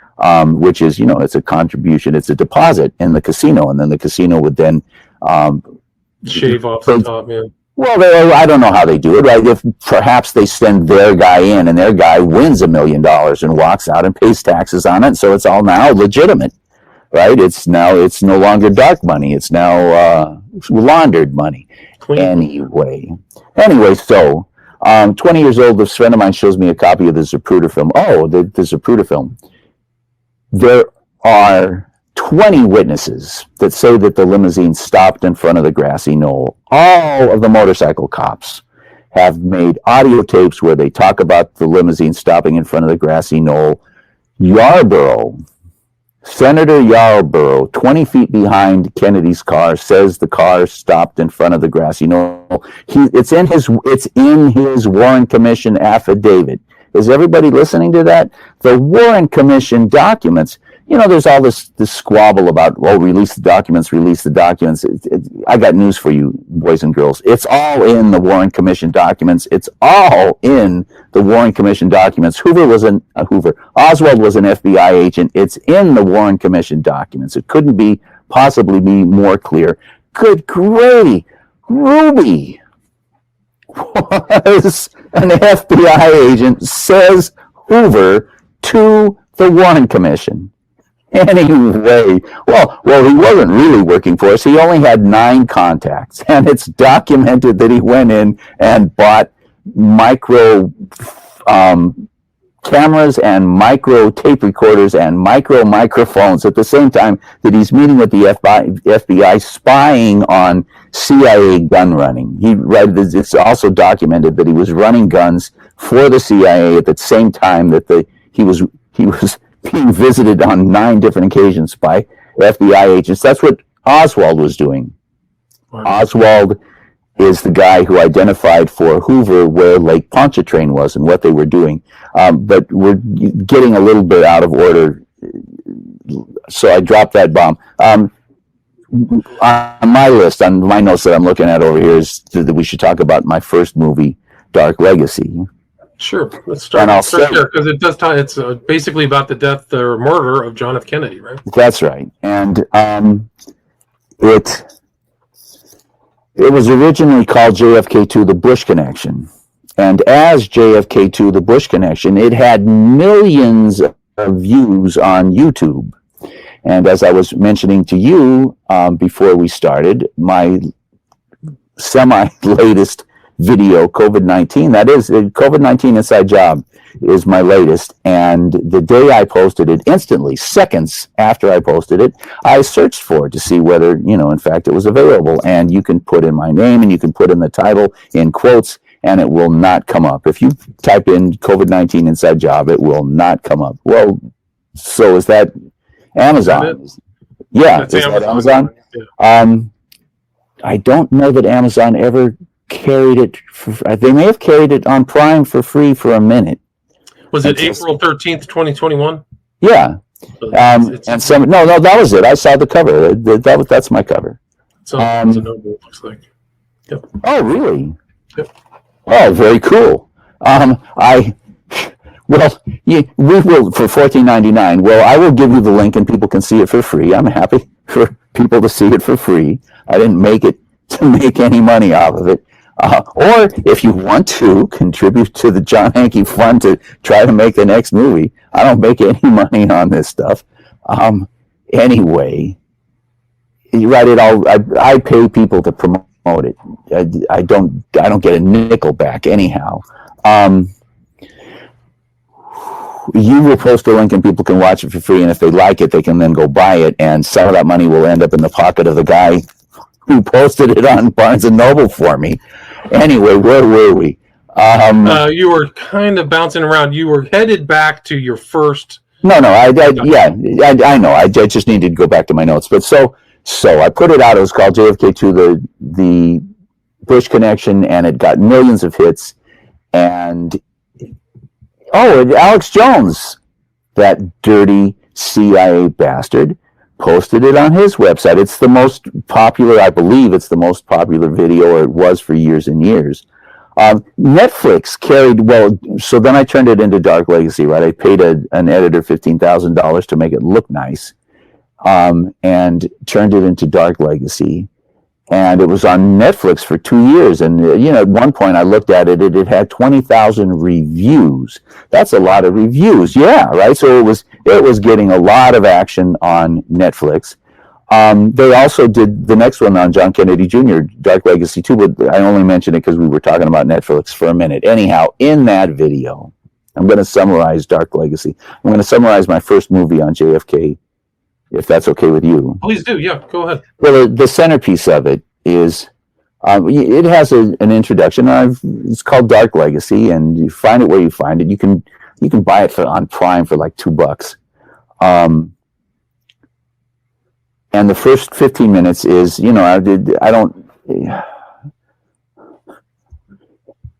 which is, it's a contribution, it's a deposit in the casino. And then the casino would then shave off the top, man. Well, I don't know how they do it, right? If perhaps they send their guy in and their guy wins $1 million and walks out and pays taxes on it. So it's all now legitimate, right? It's no longer dark money. It's now laundered money. Clean. Anyway, so 20 years old, this friend of mine shows me a copy of the Zapruder film. Oh, the Zapruder film. There are 20 witnesses that say that the limousine stopped in front of the grassy knoll. All of the motorcycle cops have made audio tapes where they talk about the limousine stopping in front of the grassy knoll. Senator Yarborough, 20 feet behind Kennedy's car, says the car stopped in front of the grassy knoll. It's in his Warren Commission affidavit. Is everybody listening to that? The Warren Commission documents. There's all this squabble about, release the documents. I got news for you, boys and girls. It's all in the Warren Commission documents. Oswald was an FBI agent. It's in the Warren Commission documents. It couldn't possibly be more clear. Good gravy. Ruby was an FBI agent, says Hoover to the Warren Commission. Anyway, well, he wasn't really working for us. He only had 9 contacts, and it's documented that he went in and bought micro cameras and micro tape recorders and microphones at the same time that he's meeting with the FBI spying on CIA gun running. It's also documented that he was running guns for the CIA at the same time that he was being visited on 9 different occasions by FBI agents. That's what Oswald was doing. Wow. Oswald is the guy who identified for Hoover where Lake Pontchartrain was and what they were doing. But we're getting a little bit out of order, so I dropped that bomb. On my list, on my notes that I'm looking at over here, is that we should talk about my first movie, Dark Legacy. Sure, let's start there, because it does tie. It's basically about the death or murder of John F. Kennedy, right? That's right, and it was originally called JFK2: The Bush Connection, and as JFK2: The Bush Connection, it had millions of views on YouTube. And as I was mentioning to you before we started, my semi-latest video, COVID-19, that is, COVID-19 Inside Job, is my latest. And the day I posted it, instantly, seconds after I posted it, I searched for it to see whether, in fact, it was available. And you can put in my name and you can put in the title in quotes, and it will not come up. If you type in COVID-19 Inside Job, it will not come up. Well, so is that Amazon? Yeah, is that Amazon? Yeah. I don't know that Amazon ever carried it. They may have carried it on Prime for free for a minute. Was it April 13th, 2021? Yeah. And some no, that was it. I saw the cover. That's my cover. So it's a noble, it looks like. Yep. Oh, really? Yep. Oh, very cool. We will for $14.99. Well, I will give you the link and people can see it for free. I'm happy for people to see it for free. I didn't make it to make any money off of it. Or if you want to contribute to the John Hankey Fund to try to make the next movie, I don't make any money on this stuff. Anyway, you write it all. I pay people to promote it. I don't get a nickel back anyhow. You will post a link and people can watch it for free, and if they like it, they can then go buy it, and some of that money will end up in the pocket of the guy who posted it on Barnes & Noble for me. Anyway, where were we? You were kind of bouncing around. You were headed back to your first... No, I know. I just needed to go back to my notes. But so I put it out. It was called JFK2, the Bush Connection, and it got millions of hits. And Alex Jones, that dirty CIA bastard, posted it on his website. It's the most popular, I believe it's the most popular video, or it was for years and years. Netflix carried, well, so then I turned it into Dark Legacy, right? I paid an editor $15,000 to make it look nice, and turned it into Dark Legacy. And it was on Netflix for 2 years. And, at one point I looked at it, it had 20,000 reviews. That's a lot of reviews. Yeah, right? So it was getting a lot of action on Netflix. They also did the next one on John Kennedy Jr., Dark Legacy 2, but I only mentioned it because we were talking about Netflix for a minute. Anyhow, in that video, I'm going to summarize Dark Legacy. I'm going to summarize my first movie on JFK, if that's okay with you. Please do. Yeah, go ahead. Well, the centerpiece of it is, it has an introduction. It's called Dark Legacy, and you find it where you find it. You can buy it on Prime for like $2. And the first 15 minutes is, I don't,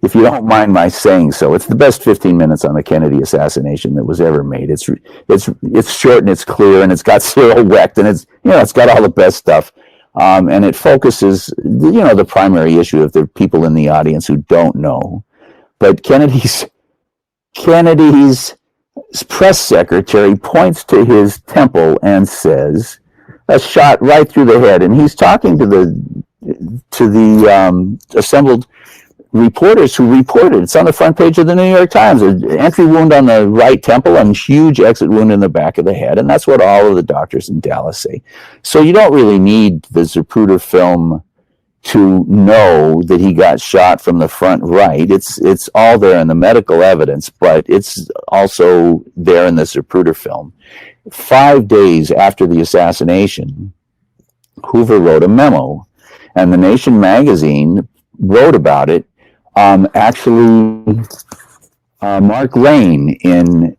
if you don't mind my saying so, it's the best 15 minutes on the Kennedy assassination that was ever made. It's short and it's clear, and it's got Cyril Wecht, and it's got all the best stuff. And it focuses, the primary issue, if there are people in the audience who don't know. But Kennedy's press secretary points to his temple and says, a shot right through the head. And he's talking to the assembled reporters who reported. It's on the front page of the New York Times. An entry wound on the right temple and huge exit wound in the back of the head. And that's what all of the doctors in Dallas say. So you don't really need the Zapruder film to know that he got shot from the front right. It's all there in the medical evidence, but it's also there in the Zapruder film. 5 days after the assassination, Hoover wrote a memo, and the Nation magazine wrote about it. Mark Lane in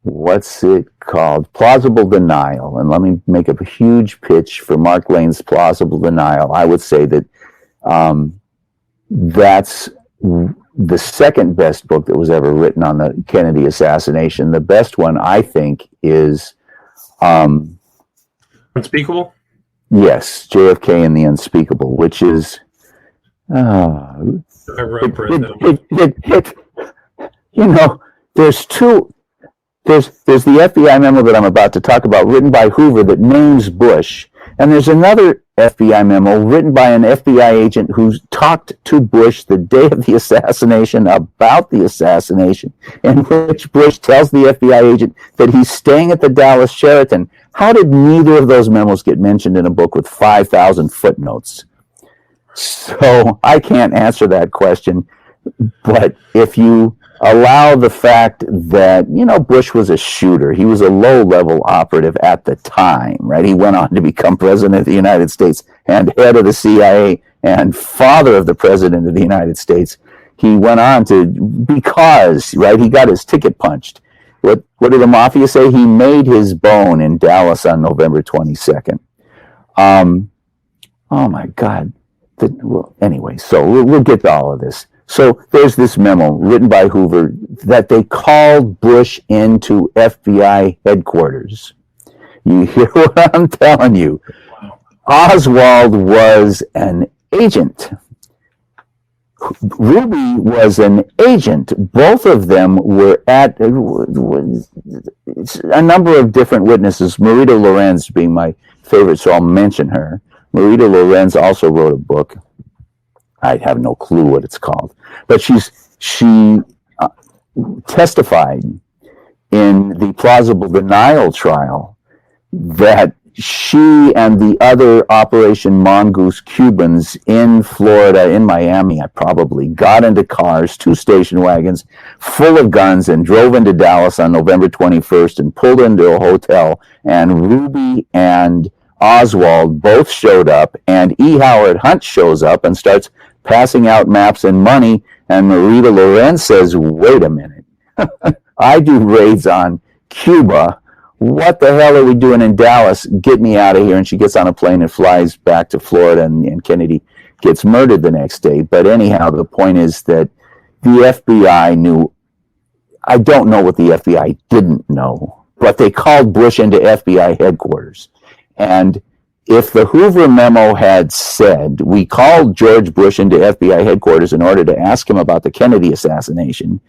what's it called? Plausible Denial. And let me make a huge pitch for Mark Lane's Plausible Denial. I would say that that's the second best book that was ever written on the Kennedy assassination. The best one, I think, is Unspeakable? Yes, JFK and the Unspeakable, which is I read that. there's the FBI memo that I'm about to talk about, written by Hoover, that names Bush, and there's another FBI memo written by an FBI agent who talked to Bush the day of the assassination about the assassination, in which Bush tells the FBI agent that he's staying at the Dallas Sheraton. How did neither of those memos get mentioned in a book with 5,000 footnotes? So I can't answer that question, but if you allow the fact that, Bush was a shooter, he was a low-level operative at the time, right? He went on to become president of the United States and head of the CIA and father of the president of the United States. He went on to, because, right, he got his ticket punched. What did the mafia say? He made his bone in Dallas on November 22nd. Oh my God. Anyway, so we'll get to all of this. So there's this memo written by Hoover that they called Bush into FBI headquarters. You hear what I'm telling you? Oswald was an agent. Ruby was an agent. Both of them were at a number of different witnesses, Marita Lorenz being my favorite, so I'll mention her. Marita Lorenz also wrote a book. I have no clue what it's called, but she testified in the plausible denial trial that she and the other Operation Mongoose Cubans in Florida, in Miami, probably got into cars, 2 station wagons full of guns, and drove into Dallas on November 21st and pulled into a hotel, and Ruby and Oswald both showed up, and E. Howard Hunt shows up and starts passing out maps and money, and Marita Lorenz says, wait a minute, I do raids on Cuba. What the hell are we doing in Dallas? Get me out of here. And she gets on a plane and flies back to Florida, and Kennedy gets murdered the next day. But anyhow, the point is that the FBI knew. I don't know what the FBI didn't know, but they called Bush into FBI headquarters. And if the Hoover memo had said, we called George Bush into FBI headquarters in order to ask him about the Kennedy assassination,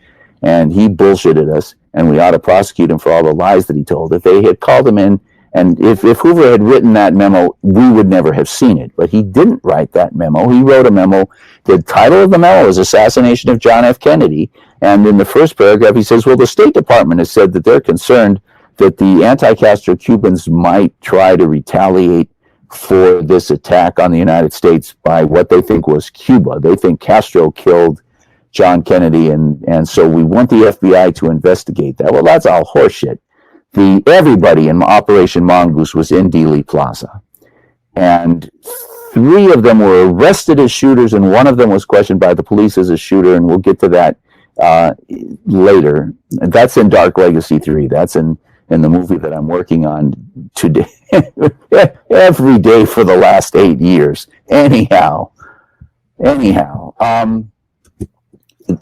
and he bullshitted us, and we ought to prosecute him for all the lies that he told. If they had called him in, and if Hoover had written that memo, we would never have seen it. But he didn't write that memo. He wrote a memo. The title of the memo is Assassination of John F. Kennedy. And in the first paragraph, he says, well, the State Department has said that they're concerned that the anti-Castro Cubans might try to retaliate for this attack on the United States by what they think was Cuba. They think Castro killed John Kennedy, and so we want the FBI to investigate that. Well, that's all horseshit. Everybody in Operation Mongoose was in Dealey Plaza, and 3 of them were arrested as shooters, and 1 of them was questioned by the police as a shooter, and we'll get to that later. That's in Dark Legacy 3. That's in the movie that I'm working on today, every day for the last 8 years. Anyhow,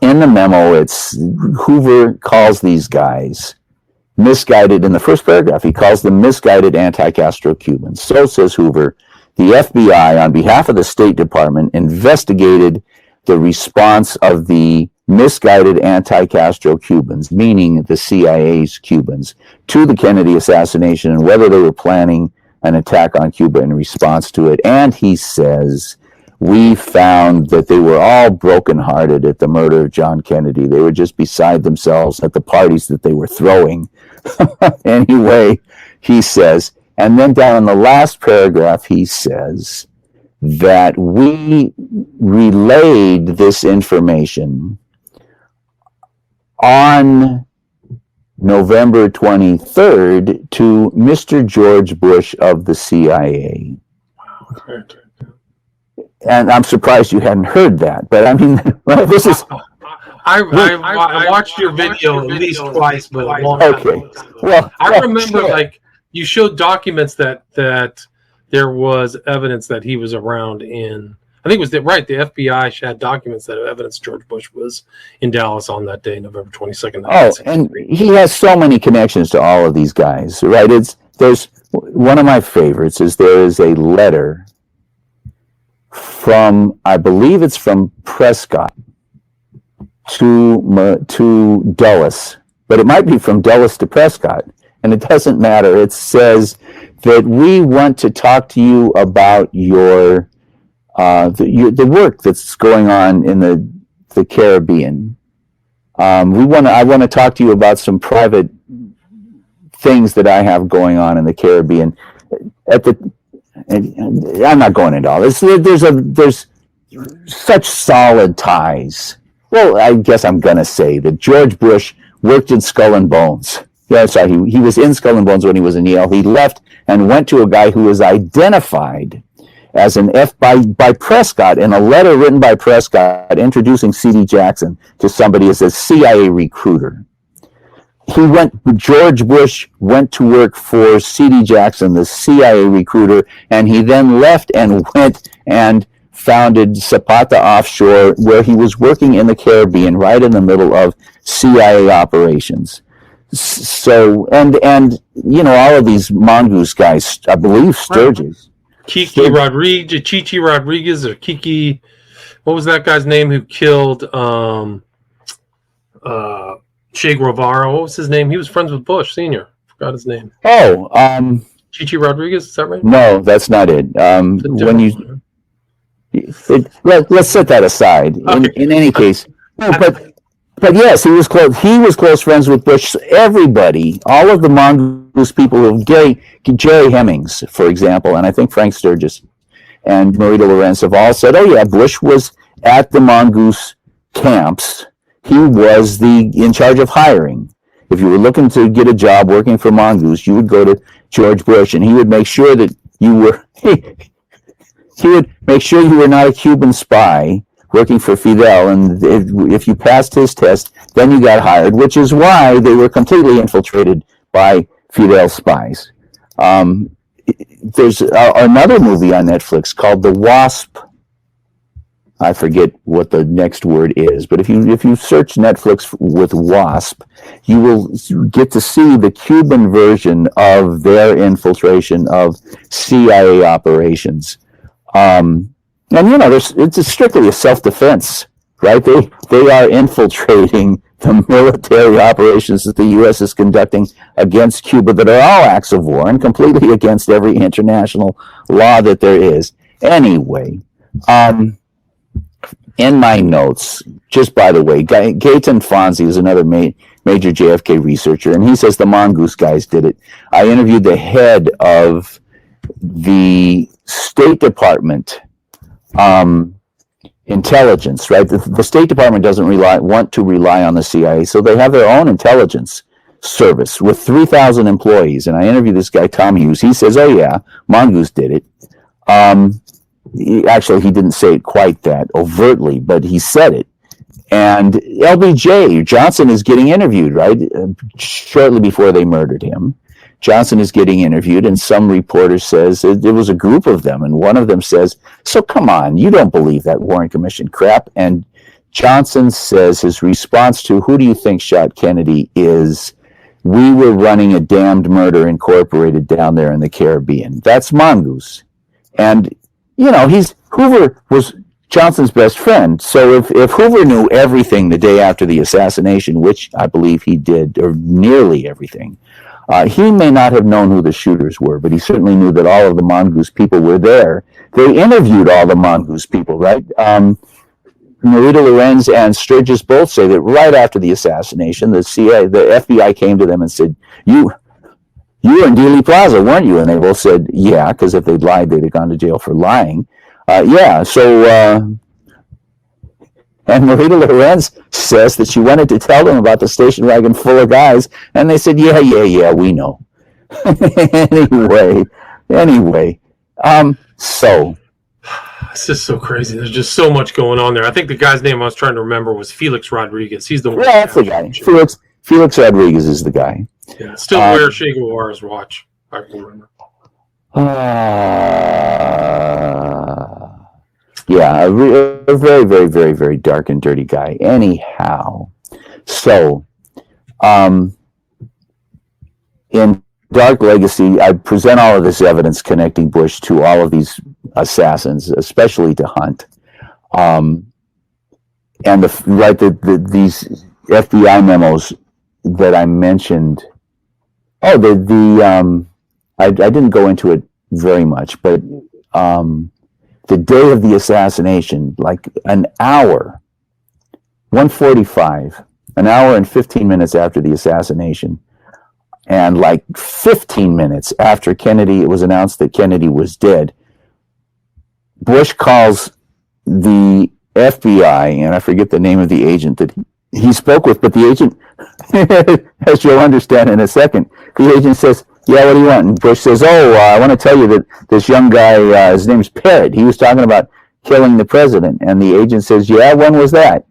in the memo, it's Hoover calls these guys misguided. In the first paragraph, he calls them misguided anti-Castro Cubans. So says Hoover, the FBI, on behalf of the State Department, investigated the response of the misguided anti-Castro Cubans, meaning the CIA's Cubans, to the Kennedy assassination and whether they were planning an attack on Cuba in response to it. And he says, we found that they were all brokenhearted at the murder of John Kennedy. They were just beside themselves at the parties that they were throwing. Anyway, he says, and then down in the last paragraph, he says that we relayed this information on November 23rd to Mr. George Bush of the CIA. Wow. And I'm surprised you hadn't heard that, but I mean, well, this is. I watched your video at least twice, but a long time ago. Well, I remember like you showed documents that there was evidence that he was around in. I think it was the FBI had documents that evidence George Bush was in Dallas on that day, November 22nd. Oh, and he has so many connections to all of these guys, right? There's one of my favorites is there is a letter from, I believe it's from Prescott to Dulles, but it might be from Dulles to Prescott, and it doesn't matter. It says that we want to talk to you about your the work that's going on in the Caribbean. I want to talk to you about some private things that I have going on in the Caribbean. And I'm not going into all this. There's such solid ties. Well, I guess I'm going to say that George Bush worked in Skull and Bones. Yeah, sorry, he was in Skull and Bones when he was in Yale. He left and went to a guy who was identified as an by Prescott in a letter written by Prescott introducing C.D. Jackson to somebody as a CIA recruiter. George Bush went to work for C.D. Jackson, the CIA recruiter, and he then left and went and founded Zapata Offshore, where he was working in the Caribbean, right in the middle of CIA operations. So, and all of these mongoose guys, I believe Sturgis. Chichi Rodriguez, or Kiki, what was that guy's name who killed Che Guevara? What was his name? He was friends with Bush Sr. Forgot his name. Oh, Chichi Rodriguez, is that right? No, that's not it. Let's set that aside. Okay. In any case, no, but yes, he was close. He was close friends with Bush. Everybody, all of the mongoose people, Jerry Hemmings, for example, and I think Frank Sturgis and Marita Lorenz have all said, "Oh yeah, Bush was at the mongoose camps. He was in charge of hiring. If you were looking to get a job working for Mongoose, you would go to George Bush, and he would make sure that you were he would make sure you were not a Cuban spy working for Fidel, and if you passed his test, then you got hired, which is why they were completely infiltrated by Fidel spies." There's another movie on Netflix called The Wasp. I forget what the next word is, but if you search Netflix with WASP, you will get to see the Cuban version of their infiltration of CIA operations. And it's strictly a self-defense, right? They are infiltrating the military operations that the U.S. is conducting against Cuba that are all acts of war and completely against every international law that there is. Anyway, in my notes, just by the way, Gaetan Fonzi is another major JFK researcher, and he says the Mongoose guys did it. I interviewed the head of the State Department intelligence, right? The State Department doesn't want to rely on the CIA, so they have their own intelligence service with 3,000 employees. And I interviewed this guy, Tom Hughes. He says, oh yeah, Mongoose did it. He didn't say it quite that overtly, but he said it. And LBJ, Johnson is getting interviewed, right? Shortly before they murdered him. Johnson is getting interviewed, and some reporter says it was a group of them, and one of them says, so come on, you don't believe that Warren Commission crap. And Johnson says his response to who do you think shot Kennedy is, we were running a damned murder incorporated down there in the Caribbean. That's Mongoose. And, Hoover was Johnson's best friend. So if Hoover knew everything the day after the assassination, which I believe he did, or nearly everything, he may not have known who the shooters were, but he certainly knew that all of the Mongoose people were there. They interviewed all the Mongoose people, right? Marita Lorenz and Sturgis both say that right after the assassination, the FBI came to them and said, you were in Dealey Plaza, weren't you? And they both said, yeah, because if they'd lied, they'd have gone to jail for lying. And Marita Lorenz says that she wanted to tell them about the station wagon full of guys, and they said, yeah, we know. Anyway, so. This is so crazy. There's just so much going on there. I think the guy's name I was trying to remember was Felix Rodriguez. He's the one. Yeah, that's the guy. Felix Rodriguez is the guy. Yeah, still wears Che Guevara's watch. I can remember. Yeah, a very, very, very, very dark and dirty guy. Anyhow, so in Dark Legacy, I present all of this evidence connecting Bush to all of these assassins, especially to Hunt, and these FBI memos that I mentioned. I didn't go into it very much, but the day of the assassination, like an hour, 1:45, an hour and 15 minutes after the assassination, and like 15 minutes after it was announced that Kennedy was dead, Bush calls the FBI, and I forget the name of the agent that he spoke with, but the agent, as you'll understand in a second, the agent says, yeah, what do you want? And Bush says, I want to tell you that this young guy, his name's Parrott, he was talking about killing the president. And the agent says, yeah, when was that?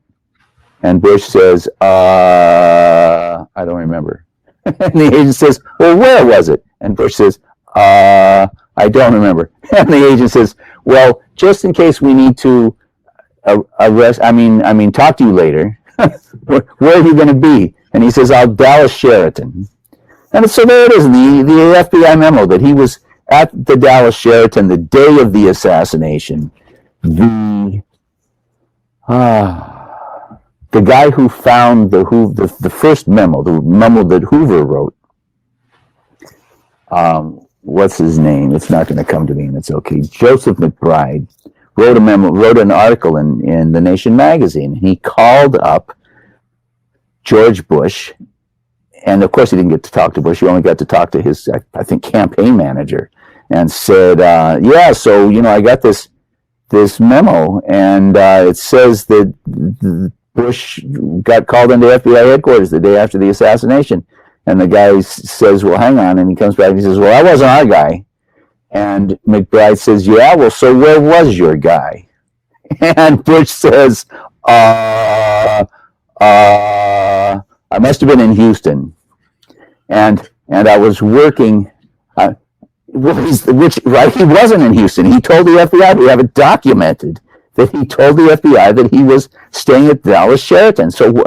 And Bush says, I don't remember. And the agent says, well, where was it? And Bush says, I don't remember. And the agent says, well, just in case we need to talk to you later, where are you going to be? And he says, I'll Dallas Sheraton. And so there it is, the FBI memo that he was at the Dallas Sheraton the day of the assassination. The guy who found the first memo, the memo that Hoover wrote, what's his name? It's not going to come to me, and it's okay. Joseph McBride wrote an article in The Nation magazine. He called up George Bush. And of course, he didn't get to talk to Bush. He only got to talk to his, I think, campaign manager, and said, so I got this memo, and it says that Bush got called into FBI headquarters the day after the assassination. And the guy says, well, hang on. And he comes back and he says, well, that wasn't our guy. And McBride says, yeah, well, so where was your guy? And Bush says, I must have been in Houston. And I was working, he wasn't in Houston. He told the FBI, we have it documented, that he told the FBI that he was staying at Dallas Sheraton. So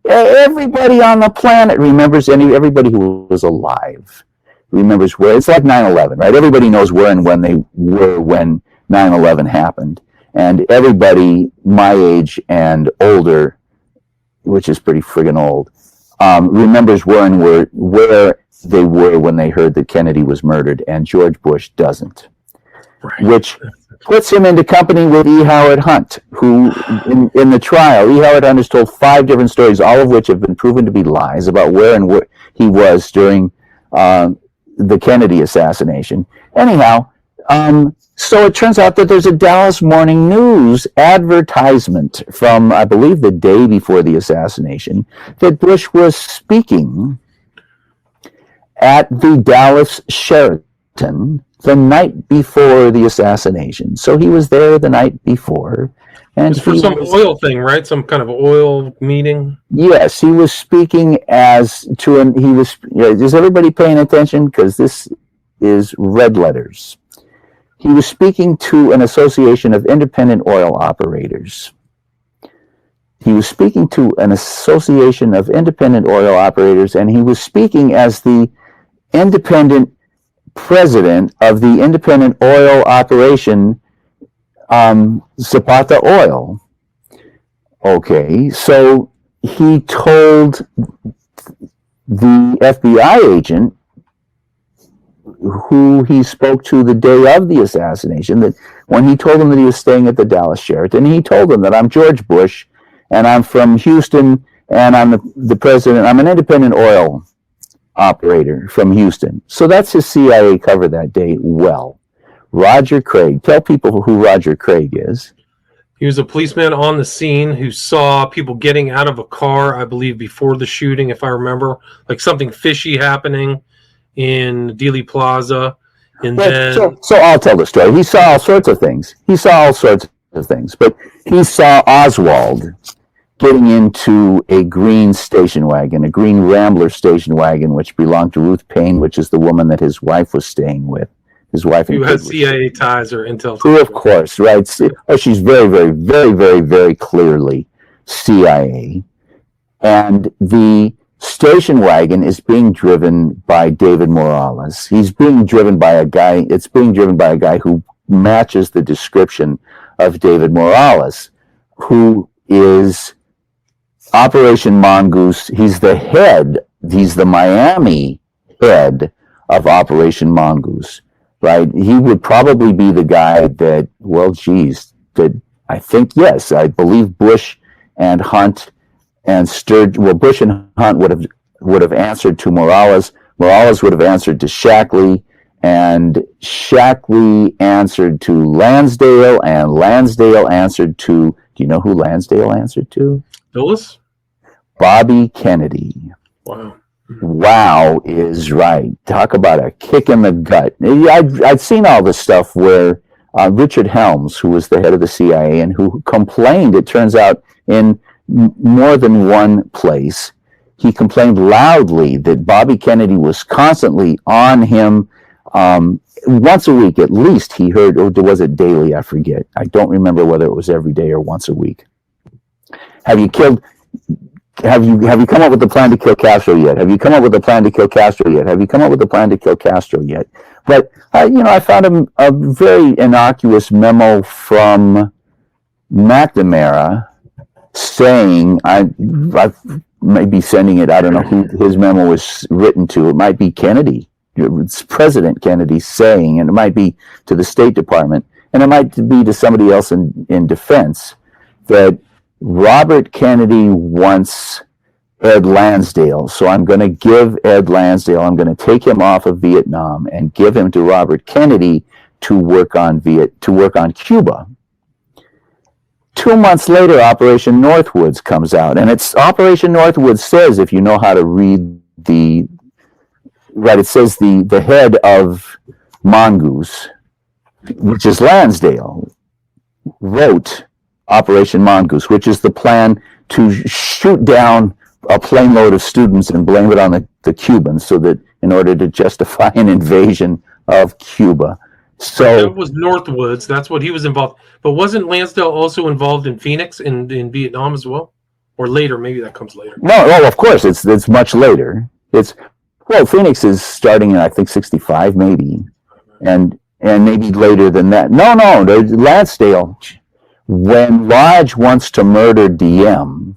everybody on the planet remembers, everybody who was alive remembers where. It's like 9/11, right? Everybody knows where and when they were when 9/11 happened. And everybody my age and older, which is pretty friggin' old, remembers where they were when they heard that Kennedy was murdered, and George Bush doesn't. Right. Which puts him into company with E. Howard Hunt, who, in the trial, E. Howard Hunt has told 5 different stories, all of which have been proven to be lies about where he was during the Kennedy assassination. Anyhow, so it turns out that there's a Dallas Morning News advertisement from, I believe, the day before the assassination, that Bush was speaking at the Dallas Sheraton the night before the assassination. So he was there the night before. And it's for some oil thing, right? Some kind of oil meeting? Yes, he was speaking is everybody paying attention? Because this is red letters. He was speaking to an association of independent oil operators. He was speaking to an association of independent oil operators, and he was speaking as the independent president of the independent oil operation, Zapata Oil. Okay, so he told the FBI agent who he spoke to the day of the assassination, that when he told him that he was staying at the Dallas Sheraton, he told him that I'm George Bush, and I'm from Houston, and I'm the president. I'm an independent oil operator from Houston. So that's his CIA cover that day. Well, Roger Craig. Tell people who Roger Craig is. He was a policeman on the scene who saw people getting out of a car, I believe, before the shooting, if I remember, like something fishy happening in Dealey Plaza. And then... So I'll tell the story. He saw all sorts of things. But he saw Oswald getting into a green station wagon, a green Rambler station wagon, which belonged to Ruth Payne, which is the woman that his wife was staying with. His wife who has CIA ties or intel. Who, of course, right? Oh, she's very, very, very, very, very clearly CIA. And the station wagon is being driven by David Morales. He's being driven by a guy. It's being driven by a guy who matches the description of David Morales, who is Operation Mongoose. He's the head. He's the Miami head of Operation Mongoose. Right, he would probably be the guy that, I believe Bush and Hunt and Bush and Hunt would have answered to Morales. Morales would have answered to Shackley, and Shackley answered to Lansdale, and Lansdale answered to, do you know who Lansdale answered to? Dulles? Bobby Kennedy. Wow is right. Talk about a kick in the gut. I'd seen all this stuff where Richard Helms, who was the head of the CIA and who complained, it turns out, in more than one place, he complained loudly that Bobby Kennedy was constantly on him. Once a week at least, he heard, or was it daily? I forget. I don't remember whether it was every day or once a week. Have you come up with the plan to kill Castro yet? Have you come up with the plan to kill Castro yet? Have you come up with the plan to kill Castro yet? But, I found a very innocuous memo from McNamara saying, I might be sending it, I don't know who his memo was written to. It might be Kennedy. It's President Kennedy saying, and it might be to the State Department, and it might be to somebody else in defense, that Robert Kennedy wants Ed Lansdale, so I'm going to give Ed Lansdale, I'm going to take him off of Vietnam and give him to Robert Kennedy to work on Cuba. 2 months later, Operation Northwoods comes out, and it's Operation Northwoods says, if you know how to read it says the head of Mongoose, which is Lansdale, wrote Operation Mongoose, which is the plan to shoot down a plane load of students and blame it on the Cubans, so that in order to justify an invasion of Cuba. So that was Northwoods. That's what he was involved. But wasn't Lansdale also involved in Phoenix in Vietnam as well, or later? Maybe that comes later. no, of course it's much later. Phoenix is starting in I think 65 maybe, and maybe later than that. No, Lansdale. When Lodge wants to murder DM,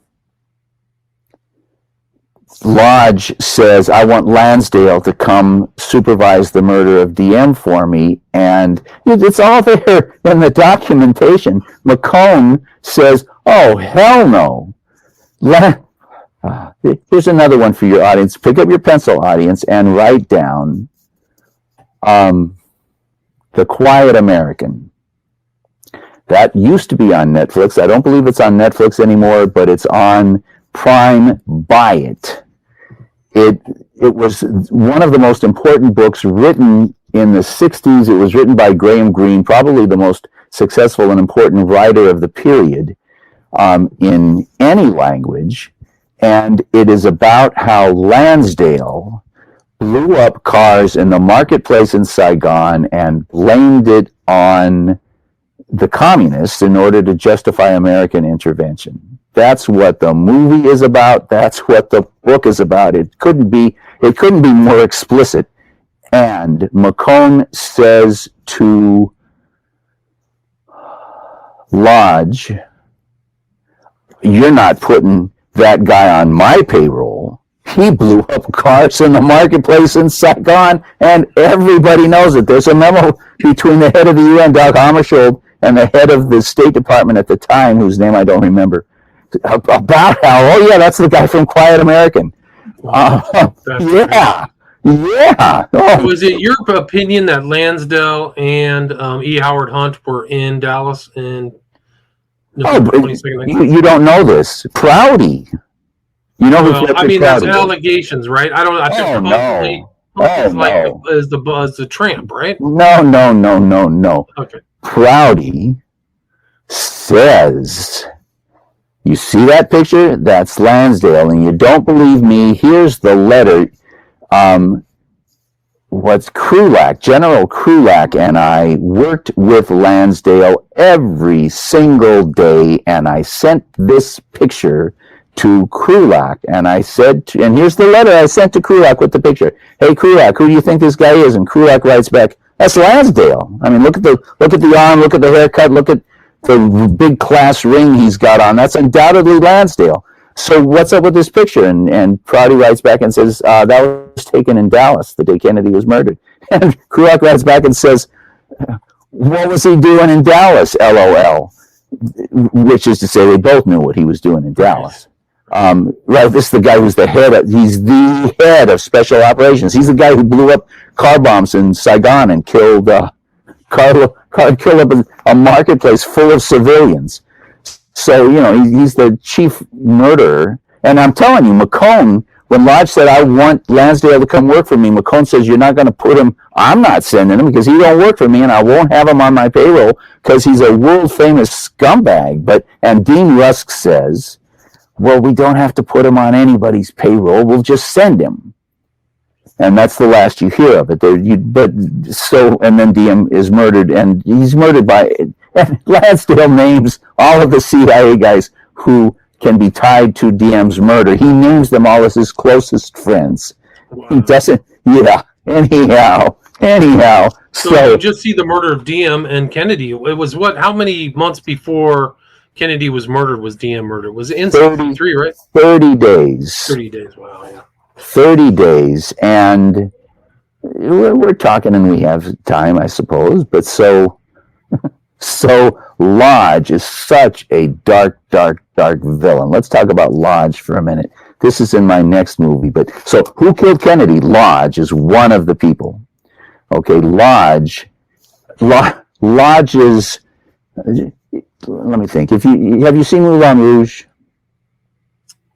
Lodge says, I want Lansdale to come supervise the murder of DM for me. And it's all there in the documentation. McCone says, oh, hell no. Here's another one for your audience. Pick up your pencil, audience, and write down The Quiet American. That used to be on Netflix. I don't believe it's on Netflix anymore, but it's on Prime. Buy it. It was one of the most important books written in the 60s. It was written by Graham Greene, probably the most successful and important writer of the period in any language. And it is about how Lansdale blew up cars in the marketplace in Saigon and blamed it on the communists in order to justify American intervention. That's what the movie is about. That's what the book is about. It couldn't be more explicit. And McCone says to Lodge, you're not putting that guy on my payroll. He blew up cars in the marketplace in Saigon, and everybody knows it. There's a memo between the head of the UN, Dag Hammarskjöld, and the head of the State Department at the time, whose name I don't remember, about how, oh yeah, that's the guy from Quiet American. Yeah. Oh. Was it your opinion that Lansdale and E. Howard Hunt were in Dallas in November 22nd? You don't know this. Prouty. You know who I mean, that's allegations, right? I don't. I think no. Is the tramp, right? No. Okay. Prouty says, you see that picture? That's Lansdale, and you don't believe me? Here's the letter. General Krulak and I worked with Lansdale every single day, and I sent this picture to Krulak, and I said, and here's the letter I sent to Krulak with the picture. Hey, Krulak, who do you think this guy is? And Krulak writes back, that's Lansdale. I mean, look at the arm, look at the haircut, look at the big class ring he's got on. That's undoubtedly Lansdale. So what's up with this picture? And Prouty writes back and says, that was taken in Dallas the day Kennedy was murdered. And Krulak writes back and says, what was he doing in Dallas, LOL? Which is to say they both knew what he was doing in Dallas. Right, this is the guy who's he's the head of special operations. He's the guy who blew up car bombs in Saigon and killed up a marketplace full of civilians. So, he's the chief murderer. And I'm telling you, McCone, when Lodge said, I want Lansdale to come work for me, McCone says, you're not going to put him, I'm not sending him because he don't work for me and I won't have him on my payroll because he's a world famous scumbag. And Dean Rusk says, well, we don't have to put him on anybody's payroll. We'll just send him. And that's the last you hear of it. And then DM is murdered, and he's murdered and Lansdale names all of the CIA guys who can be tied to DM's murder. He names them all as his closest friends. Wow. He doesn't, anyhow. So you just see the murder of DM and Kennedy. It was how many months before Kennedy was murdered was DM murdered? Was it in 73, right? 30 days. 30 days, wow, yeah. 30 days, and we're talking and we have time, I suppose, but so Lodge is such a dark villain. Let's talk about Lodge for a minute. This is in my next movie, but so who killed Kennedy? Lodge is one of the people. Okay, Lodge is, let me think. Have you seen Moulin Rouge?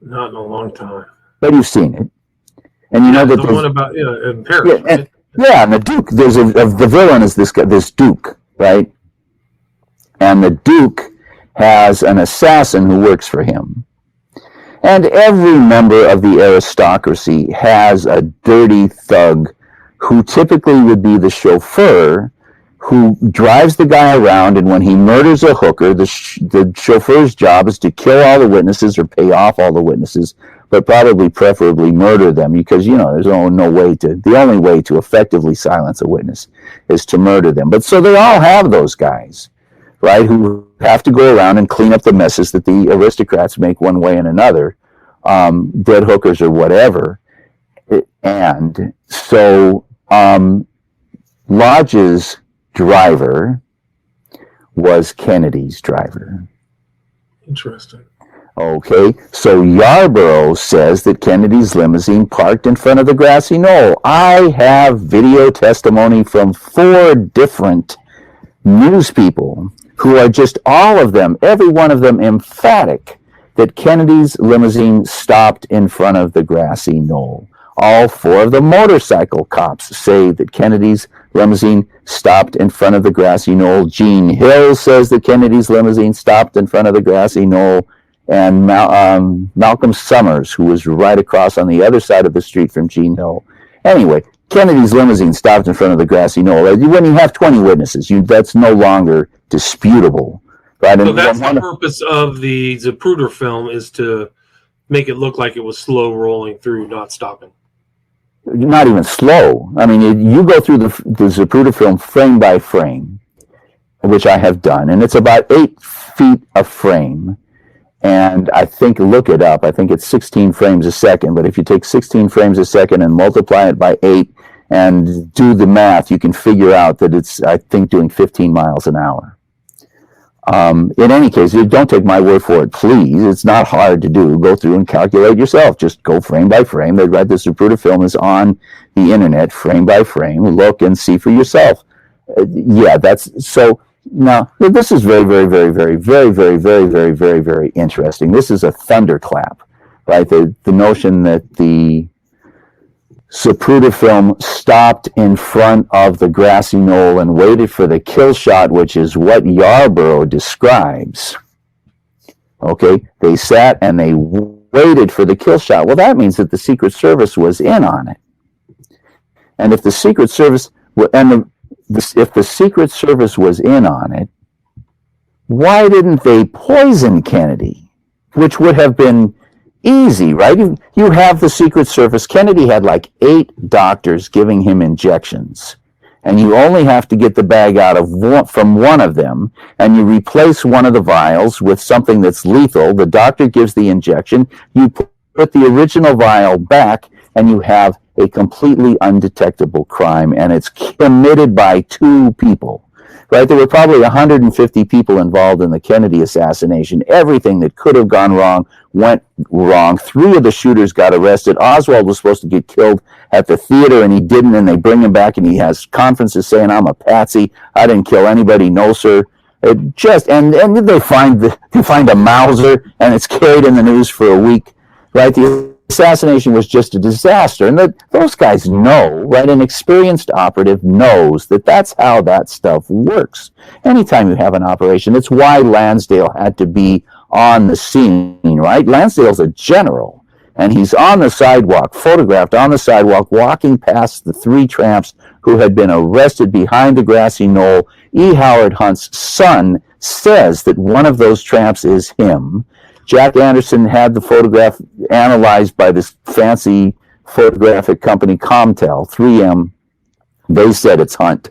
Not in a long time. But you've seen it. And you know that the one about in Paris. And the Duke. There's the villain is this Duke, right? And the Duke has an assassin who works for him. And every member of the aristocracy has a dirty thug who typically would be the chauffeur who drives the guy around, and when he murders a hooker, the chauffeur's job is to kill all the witnesses or pay off all the witnesses, but probably preferably murder them, because there's no way to, the only way to effectively silence a witness is to murder them. But so they all have those guys, right, who have to go around and clean up the messes that the aristocrats make one way and another, dead hookers or whatever. And so Lodge's driver was Kennedy's driver. Interesting. Okay, so Yarborough says that Kennedy's limousine parked in front of the grassy knoll. I have video testimony from 4 different news people who are just all of them, every one of them, emphatic that Kennedy's limousine stopped in front of the grassy knoll. All 4 of the motorcycle cops say that Kennedy's limousine stopped in front of the grassy knoll. Gene Hill says that Kennedy's limousine stopped in front of the grassy knoll. And Malcolm Summers, who was right across on the other side of the street from Gene Hill. Anyway, Kennedy's limousine stopped in front of the grassy knoll. When you have 20 witnesses, that's no longer disputable. Right? So that's the purpose of the Zapruder film, is to make it look like it was slow rolling through, not stopping. Not even slow. I mean, you go through the Zapruder film frame by frame, which I have done, and it's about 8 feet a frame. And I think, look it up, I think it's 16 frames a second. But if you take 16 frames a second and multiply it by 8 and do the math, you can figure out that it's, I think, doing 15 miles an hour. In any case, don't take my word for it, please. It's not hard to do. Go through and calculate yourself. Just go frame by frame. The Zapruder film is on the internet, frame by frame. Look and see for yourself. That's so. Now, this is very, very, very, very, very, very, very, very, very, very interesting. This is a thunderclap, right? The notion that the Zapruder film stopped in front of the grassy knoll and waited for the kill shot, which is what Yarborough describes. Okay, they sat and they waited for the kill shot. Well, that means that the Secret Service was in on it. And if the Secret Service if the Secret Service was in on it, why didn't they poison Kennedy? Which would have been easy, right? You have the Secret Service. Kennedy had like 8 doctors giving him injections, and you only have to get the bag out from one of them, and you replace one of the vials with something that's lethal. The doctor gives the injection. You put the original vial back, and you have a completely undetectable crime, and it's committed by 2 people, right? There were probably 150 people involved in the Kennedy assassination. Everything that could have gone wrong went wrong. 3 of the shooters got arrested. Oswald was supposed to get killed at the theater, and he didn't, and they bring him back, and he has conferences saying, "I'm a patsy. I didn't kill anybody. No, sir." And they find a Mauser, and it's carried in the news for a week, right? The assassination was just a disaster, and those guys know, right? An experienced operative knows that that's how that stuff works. Anytime you have an operation, it's why Lansdale had to be on the scene, right? Lansdale's a general, and he's on the sidewalk, photographed on the sidewalk, walking past the 3 tramps who had been arrested behind the grassy knoll. E. Howard Hunt's son says that one of those tramps is him. Jack Anderson had the photograph analyzed by this fancy photographic company, Comtel, 3M. They said it's Hunt.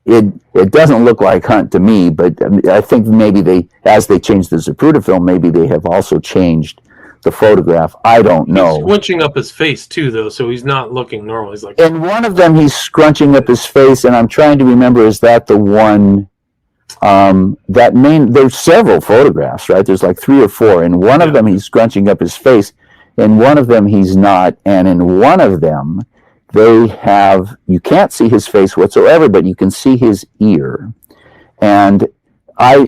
It doesn't look like Hunt to me, but I think maybe as they changed the Zapruder film, maybe they have also changed the photograph. I don't know. He's squinching up his face too, though, so he's not looking normal. He's like, in one of them, he's scrunching up his face, and I'm trying to remember, is that the one? There's several photographs, right? There's like 3 or 4. In one of them, he's scrunching up his face. In one of them, he's not. And in one of them, you can't see his face whatsoever, but you can see his ear. And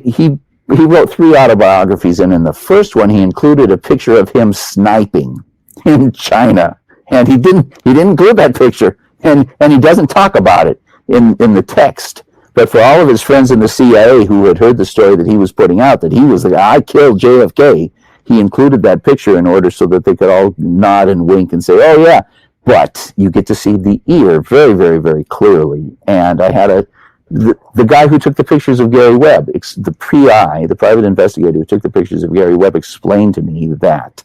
he wrote 3 autobiographies, and in the first one, he included a picture of him sniping in China. And he didn't include that picture, and he doesn't talk about it in the text. But for all of his friends in the CIA who had heard the story that he was putting out, that he was the guy, I killed JFK, he included that picture in order so that they could all nod and wink and say, "Oh yeah, but you get to see the ear very, very, very clearly. And I had the guy who took the pictures of Gary Webb, the PI, the private investigator who took the pictures of Gary Webb, explained to me that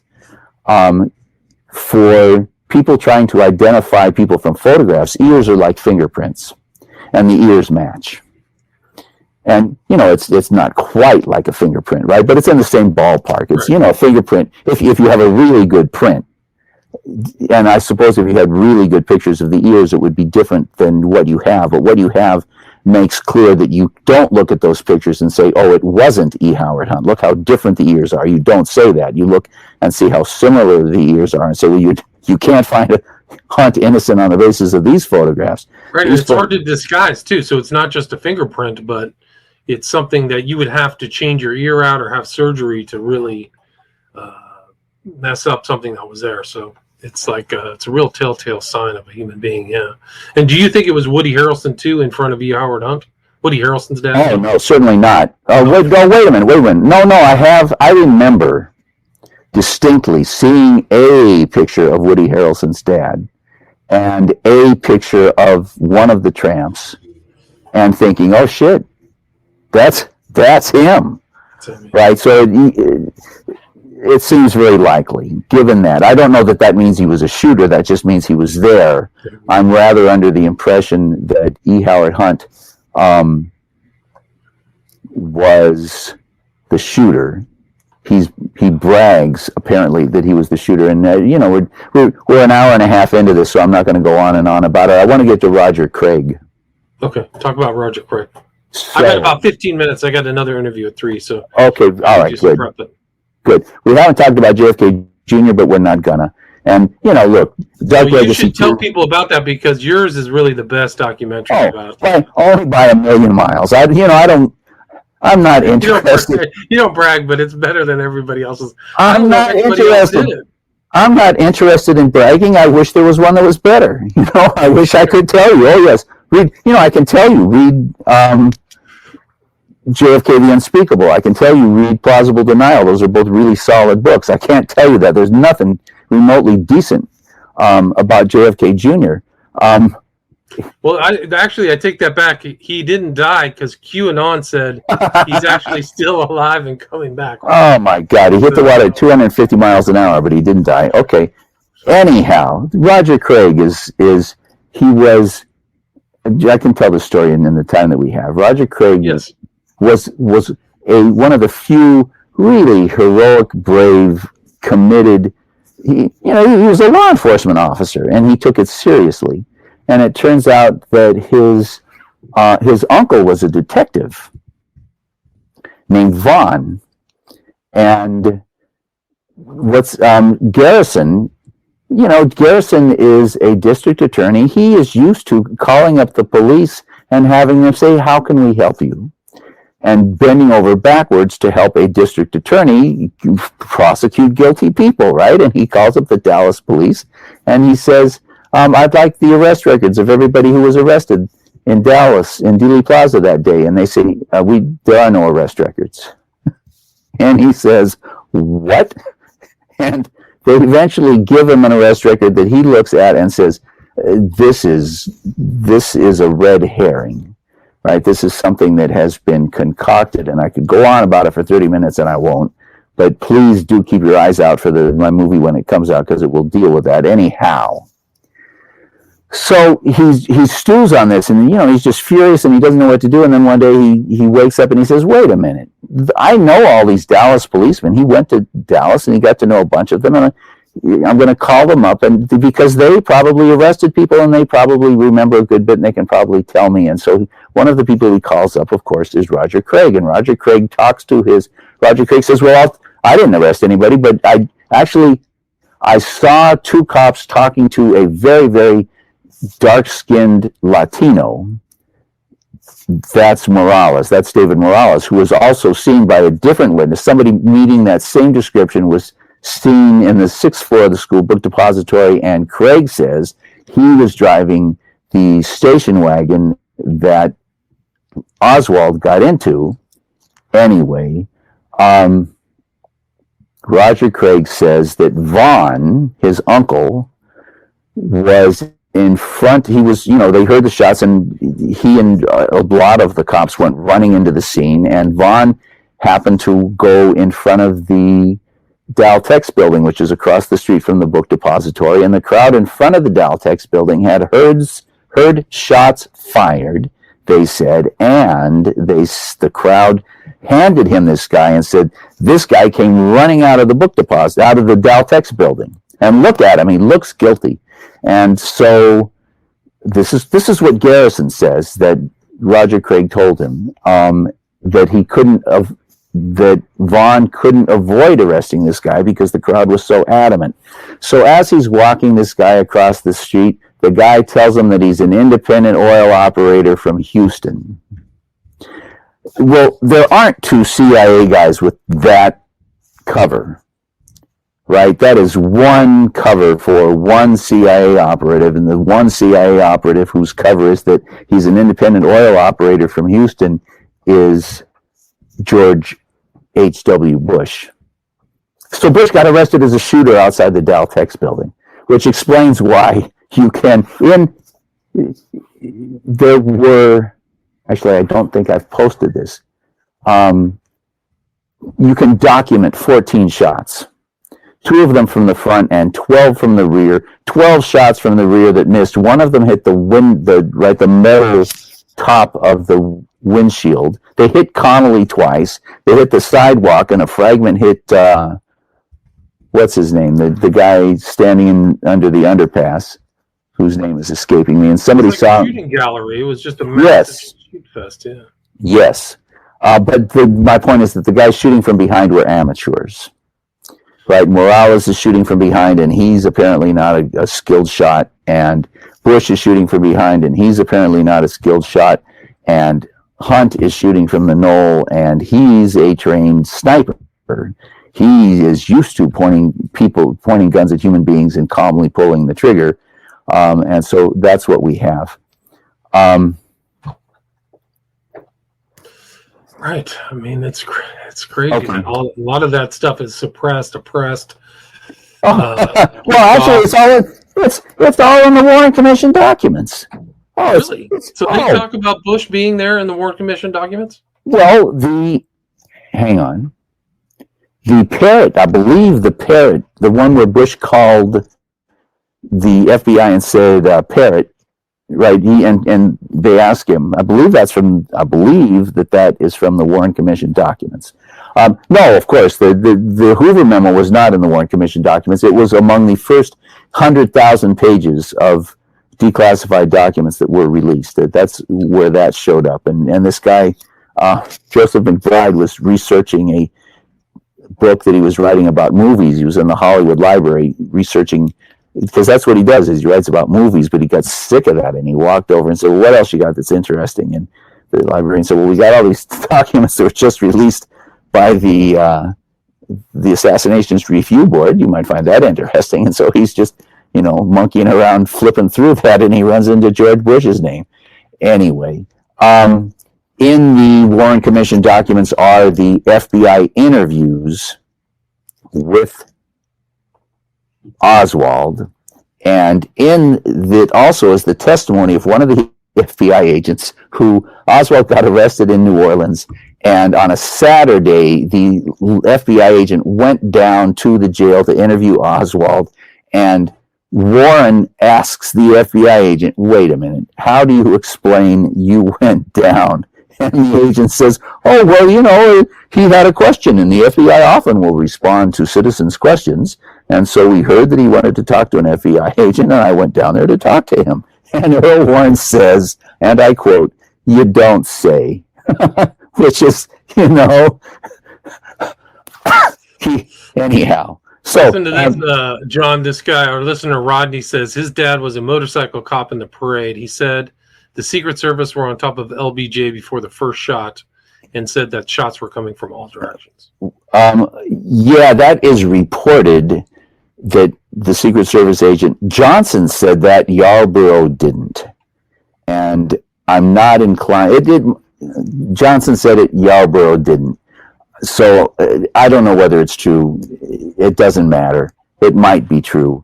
for people trying to identify people from photographs, ears are like fingerprints, and the ears match. And, you know, it's not quite like a fingerprint, right? But it's in the same ballpark. It's, you know, a fingerprint, if you have a really good print. And I suppose if you had really good pictures of the ears, it would be different than what you have. But what you have makes clear that you don't look at those pictures and say, oh, it wasn't E. Howard Hunt. Look how different the ears are. You don't say that. You look and see how similar the ears are and say, well, you can't find a Hunt innocent on the basis of these photographs. Right. It's hard to disguise, too. So it's not just a fingerprint, but it's something that you would have to change your ear out or have surgery to really mess up something that was there. So it's like it's a real telltale sign of a human being, yeah. And do you think it was Woody Harrelson, too, in front of E. Howard Hunt? Woody Harrelson's dad? Oh, no, certainly not. Wait a minute. No, I remember distinctly seeing a picture of Woody Harrelson's dad and a picture of one of the tramps and thinking, oh, shit, that's him. Right? So it seems very likely, given that. I don't know that means he was a shooter. That just means he was there. I'm rather under the impression that E. Howard Hunt was the shooter. He brags apparently that he was the shooter, and you know, we're an hour and a half into this, so I'm not going to go on and on about it. I want to get to Roger Craig. Okay, talk about Roger Craig. I got about 15 minutes. I got another interview at 3, so okay, all right, good. We haven't talked about JFK Jr., but we're not gonna. And you know, look, you should tell people about that because yours is really the best documentary about it. Only by a million miles. I'm not interested. You don't brag, but it's better than everybody else's. I'm not interested. I'm not interested in bragging. I wish there was one that was better. You know, I wish I could tell you. Oh yes, read. You know, I can tell you. Read JFK the Unspeakable. I can tell you. Read Plausible Denial. Those are both really solid books. I can't tell you that there's nothing remotely decent about JFK Jr. Well, I take that back. He didn't die because QAnon said he's actually still alive and coming back. Oh, my God. He hit the water at 250 miles an hour, but he didn't die. Okay. Anyhow, Roger Craig he was, I can tell the story in the time that we have. Roger Craig was one of the few really heroic, brave, committed, he was a law enforcement officer, and he took it seriously. And it turns out that his uncle was a detective named Vaughn. And Garrison, Garrison is a district attorney. He is used to calling up the police and having them say, how can we help you? And bending over backwards to help a district attorney prosecute guilty people, right? And he calls up the Dallas police and he says, I'd like the arrest records of everybody who was arrested in Dallas, in Dealey Plaza that day. And they say, there are no arrest records. And he says, what? And they eventually give him an arrest record that he looks at and says, this is a red herring, right? This is something that has been concocted. And I could go on about it for 30 minutes and I won't. But please do keep your eyes out for my movie when it comes out because it will deal with that anyhow. So he stews on this, and he's just furious, and he doesn't know what to do. And then one day he wakes up and he says, "Wait a minute! I know all these Dallas policemen. He went to Dallas and he got to know a bunch of them, and I'm going to call them up, and because they probably arrested people and they probably remember a good bit, and they can probably tell me." And so one of the people he calls up, of course, is Roger Craig, and Roger Craig says, "Well, I didn't arrest anybody, but I saw two cops talking to a very, very dark-skinned Latino." That's Morales. That's David Morales, who was also seen by a different witness. Somebody meeting that same description was seen in the 6th floor of the school book depository, and Craig says he was driving the station wagon that Oswald got into. Anyway, Roger Craig says that Vaughn, his uncle, was in front. He was, they heard the shots, and he and a lot of the cops went running into the scene, and Vaughn happened to go in front of the Daltex building, which is across the street from the book depository, and the crowd in front of the Daltex building had heard shots fired, they said, and the crowd handed him this guy and said, this guy came running out of the book deposit, out of the Daltex building, and look at him, he looks guilty. And so this is what Garrison says, that Roger Craig told him, that Vaughn couldn't avoid arresting this guy because the crowd was so adamant. So as he's walking this guy across the street, the guy tells him that he's an independent oil operator from Houston. Well, there aren't two CIA guys with that cover, right? That is one cover for one CIA operative, and the one CIA operative whose cover is that he's an independent oil operator from Houston is George H.W. Bush. So Bush got arrested as a shooter outside the Daltex building, which explains why you can, there were, actually I don't think I've posted this, you can document 14 shots, 2 of them from the front and 12 from the rear, 12 shots from the rear that missed. One of them hit the metal top of the windshield. They hit Connolly twice. They hit the sidewalk, and a fragment hit what's his name? The guy standing under the underpass, whose name is escaping me. And somebody saw a shooting gallery. It was just a massive shoot fest. Yeah. Yes, but my point is that the guys shooting from behind were amateurs, right? Morales is shooting from behind, and he's apparently not a skilled shot. And Bush is shooting from behind, and he's apparently not a skilled shot. And Hunt is shooting from the knoll, and he's a trained sniper. He is used to pointing guns at human beings and calmly pulling the trigger. And so that's what we have. Right. I mean, it's crazy. Okay. A lot of that stuff is suppressed, oppressed. Well, actually, it's all in the Warren Commission documents. Oh, really? So they talk about Bush being there in the Warren Commission documents? Well, hang on. The parrot, I believe the parrot, the one where Bush called the FBI and said, parrot, right? And they asked him, I believe that is from the Warren Commission documents. No, of course, the Hoover memo was not in the Warren Commission documents. It was among the first 100,000 pages of declassified documents that were released. That's where that showed up. And this guy, Joseph McBride, was researching a book that he was writing about movies. He was in the Hollywood Library researching, because that's what he does, is he writes about movies, but he got sick of that, and he walked over and said, well, what else you got that's interesting? And the librarian said, well, we got all these documents that were just released by the Assassinations Review Board. You might find that interesting. And so he's just monkeying around, flipping through that, and he runs into George Bush's name. Anyway, in the Warren Commission documents are the FBI interviews with Oswald, and in that also is the testimony of one of the FBI agents who Oswald got arrested in New Orleans, and on a Saturday, the FBI agent went down to the jail to interview Oswald, and Warren asks the FBI agent, wait a minute, how do you explain you went down? And the agent says, oh, well, he had a question, and the FBI often will respond to citizens' questions. And so we heard that he wanted to talk to an FBI agent, and I went down there to talk to him. And Earl Warren says, and I quote, you don't say, which is, anyhow. So, listen to this, John, this guy, our listener Rodney says his dad was a motorcycle cop in the parade. He said the Secret Service were on top of LBJ before the first shot and said that shots were coming from all directions. Yeah, that is reported, that the Secret Service agent Johnson said that. Yarborough didn't. And I'm not inclined. Johnson said it, Yarborough didn't. So I don't know whether it's true. It doesn't matter. It might be true.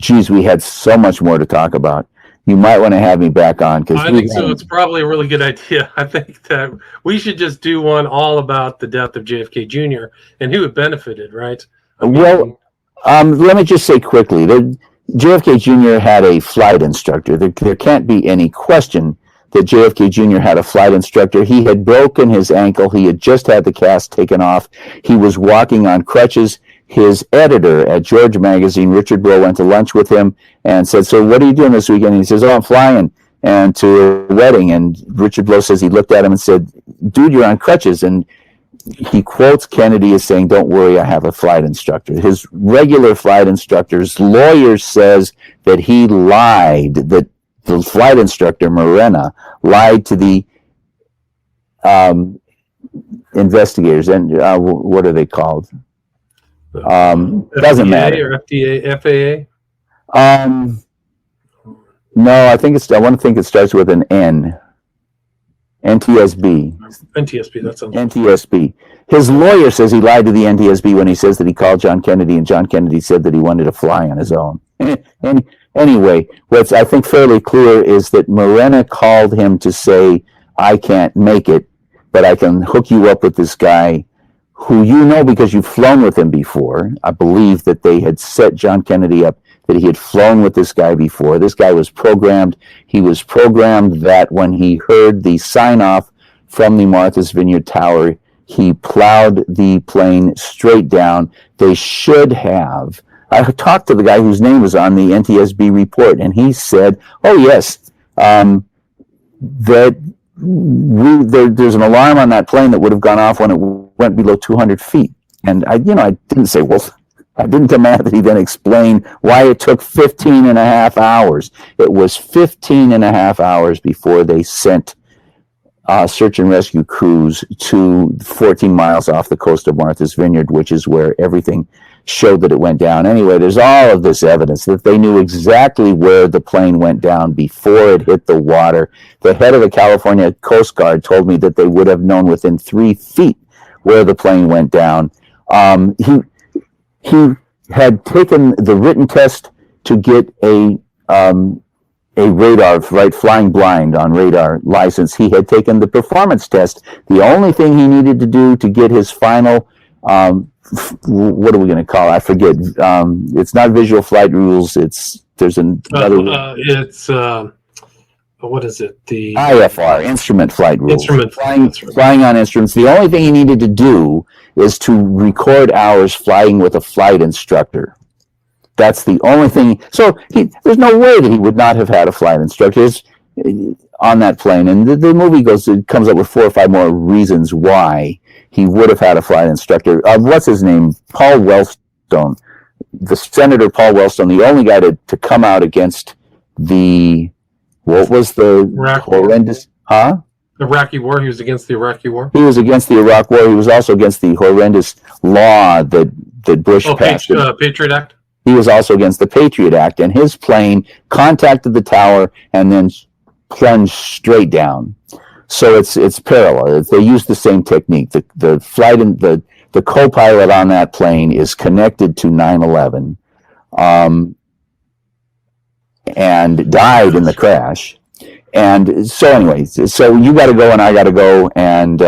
Geez, we had so much more to talk about. You might want to have me back on because I think so. It's probably a really good idea. I think that we should just do one all about the death of JFK Jr. and who it benefited, right? Let me just say quickly that JFK Jr. had a flight instructor. There can't be any question that JFK Jr. had a flight instructor. He had broken his ankle. He had just had the cast taken off. He was walking on crutches. His editor at Georgia Magazine, Richard Blow, went to lunch with him and said, "So what are you doing this weekend?" And he says, "Oh, I'm flying and to a wedding." And Richard Blow says he looked at him and said, "Dude, you're on crutches." And he quotes Kennedy as saying, "Don't worry, I have a flight instructor." His regular flight instructor's lawyer says that he lied, that the flight instructor, Morena, lied to the investigators. And what are they called? Doesn't matter. Or FDA, FAA? No, I want to think it starts with an N. NTSB. NTSB, that sounds NTSB. His lawyer says he lied to the NTSB when he says that he called John Kennedy, and John Kennedy said that he wanted to fly on his own. And anyway, what's I think fairly clear is that Morena called him to say, "I can't make it, but I can hook you up with this guy who you know because you've flown with him before." I believe that they had set John Kennedy up, that he had flown with this guy before. This guy was programmed. He was programmed that when he heard the sign-off from the Martha's Vineyard Tower, he plowed the plane straight down. They should have. I talked to the guy whose name was on the NTSB report, and he said, "Oh, yes, that there's an alarm on that plane that would have gone off when it went below 200 feet. And I didn't say, well, I didn't demand that he then explain why it took 15 and a half hours. It was 15 and a half hours before they sent search and rescue crews to 14 miles off the coast of Martha's Vineyard, which is where everything showed that it went down. Anyway, there's all of this evidence that they knew exactly where the plane went down before it hit the water. The head of the California Coast Guard told me that they would have known within 3 feet where the plane went down. He had taken the written test to get a radar, right, flying blind on radar license. He had taken the performance test. The only thing he needed to do to get his final what are we going to call it? I forget. It's not visual flight rules. There's another. What is it? The IFR, instrument flight rules. Flying on instruments. The only thing he needed to do is to record hours flying with a flight instructor. That's the only thing. So there's no way that he would not have had a flight instructor on that plane. And the movie comes up with 4 or 5 more reasons why he would have had a flight instructor. What's his name? Paul Wellstone. The Senator Paul Wellstone, the only guy to come out against what was the horrendous... Iraqi war. He was against the Iraqi war. He was against the Iraq war. He was also against the horrendous law that Bush passed. Patriot Act? He was also against the Patriot Act, and his plane contacted the tower and then plunged straight down. So it's parallel. They use the same technique. The flight and the co-pilot on that plane is connected to 9/11, and died in the crash. And so anyway, so you got to go and I got to go. And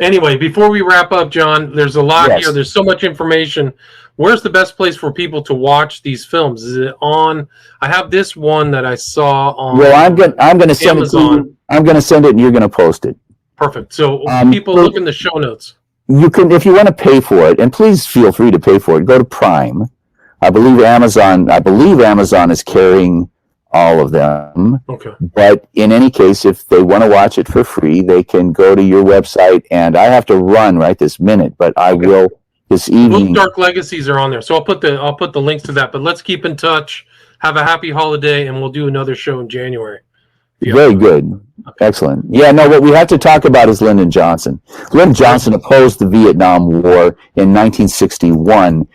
anyway, before we wrap up, John, there's a lot here. There's so much information. Where's the best place for people to watch these films? Is it on? I have this one that I saw on. Well, I'm going to send Amazon. it to you. I'm going to send it, and you're going to post it. Perfect. So people look in the show notes. You can, if you want to pay for it, and please feel free to pay for it. Go to Prime. I believe Amazon is carrying all of them. Okay. But in any case, if they want to watch it for free, they can go to your website. And I have to run right this minute, but I will this evening. Both Dark Legacies are on there, so I'll put the links to that. But let's keep in touch. Have a happy holiday, and we'll do another show in January. Very good. Okay. Excellent. Yeah, no, what we have to talk about is Lyndon Johnson. Lyndon Johnson opposed the Vietnam War in 1961.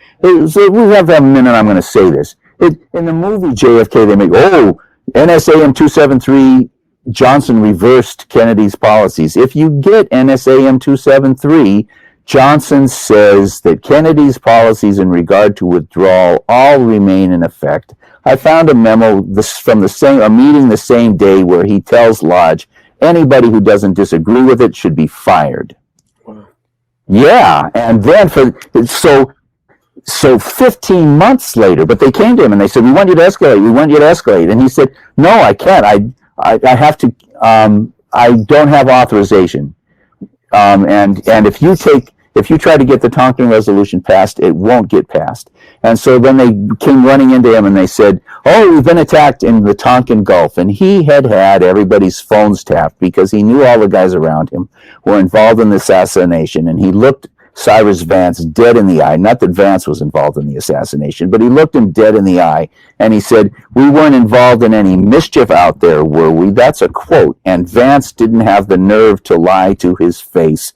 So we have a minute, I'm going to say this. In the movie JFK, they make, NSAM 273, Johnson reversed Kennedy's policies. If you get NSAM 273, Johnson says that Kennedy's policies in regard to withdrawal all remain in effect. I found a memo from a meeting the same day where he tells Lodge anybody who doesn't disagree with it should be fired. Wow. Yeah, and then so 15 months later, but they came to him and they said, we want you to escalate, we want you to escalate. And he said, no, I can't. I have to, I don't have authorization. And if you try to get the Tonkin resolution passed, it won't get passed. And so then they came running into him and they said, oh, we've been attacked in the Tonkin Gulf. And he had everybody's phones tapped because he knew all the guys around him were involved in the assassination. And he looked Cyrus Vance dead in the eye. Not that Vance was involved in the assassination, but he looked him dead in the eye. And he said, we weren't involved in any mischief out there, were we? That's a quote. And Vance didn't have the nerve to lie to his face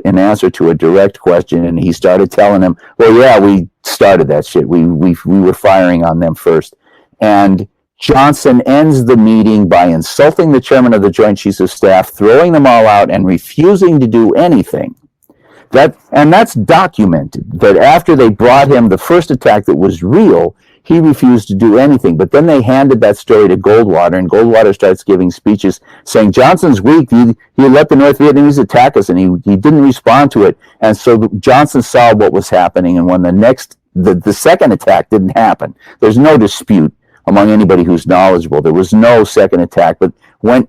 in answer to a direct question, and he started telling him, well, yeah, we started that shit. We were firing on them first. And Johnson ends the meeting by insulting the chairman of the Joint Chiefs of Staff, throwing them all out, and refusing to do anything. That's documented, that after they brought him the first attack that was real, he refused to do anything. But then they handed that story to Goldwater, and Goldwater starts giving speeches saying, Johnson's weak. He let the North Vietnamese attack us, and he didn't respond to it. And so Johnson saw what was happening, and when the second attack didn't happen, there's no dispute among anybody who's knowledgeable. There was no second attack. But when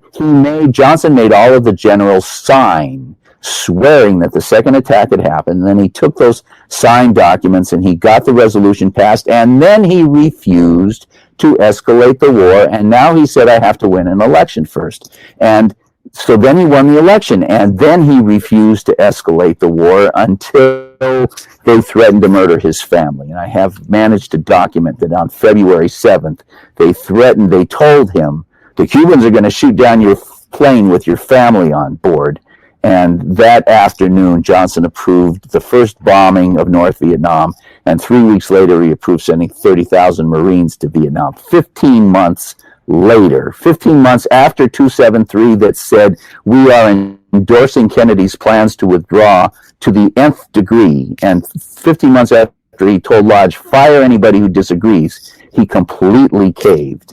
Johnson made all of the generals sign, swearing that the second attack had happened. And then he took those signed documents and he got the resolution passed, and then he refused to escalate the war. And now he said, I have to win an election first. And so then he won the election, and then he refused to escalate the war until they threatened to murder his family. And I have managed to document that on February 7th, they told him, the Cubans are going to shoot down your plane with your family on board. And that afternoon, Johnson approved the first bombing of North Vietnam, and 3 weeks later, he approved sending 30,000 Marines to Vietnam. 15 months later, 15 months after 273 that said, we are endorsing Kennedy's plans to withdraw to the nth degree, and 15 months after he told Lodge, fire anybody who disagrees, he completely caved.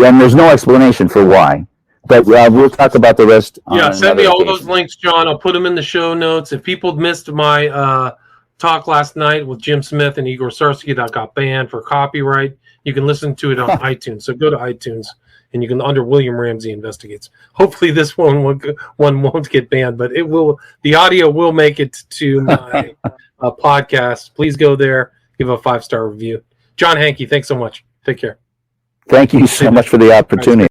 And there's no explanation for why. But we'll talk about the rest. Yeah, send me all those links, John. I'll put them in the show notes. If people missed my talk last night with Jim Smith and Igor Sarsky that got banned for copyright, you can listen to it on iTunes. So go to iTunes and you can under William Ramsey Investigates. Hopefully this one won't get banned, but it will. The audio will make it to my podcast. Please go there, give a 5-star review. John Hankey, thanks so much. Take care. Thank you so much for the opportunity.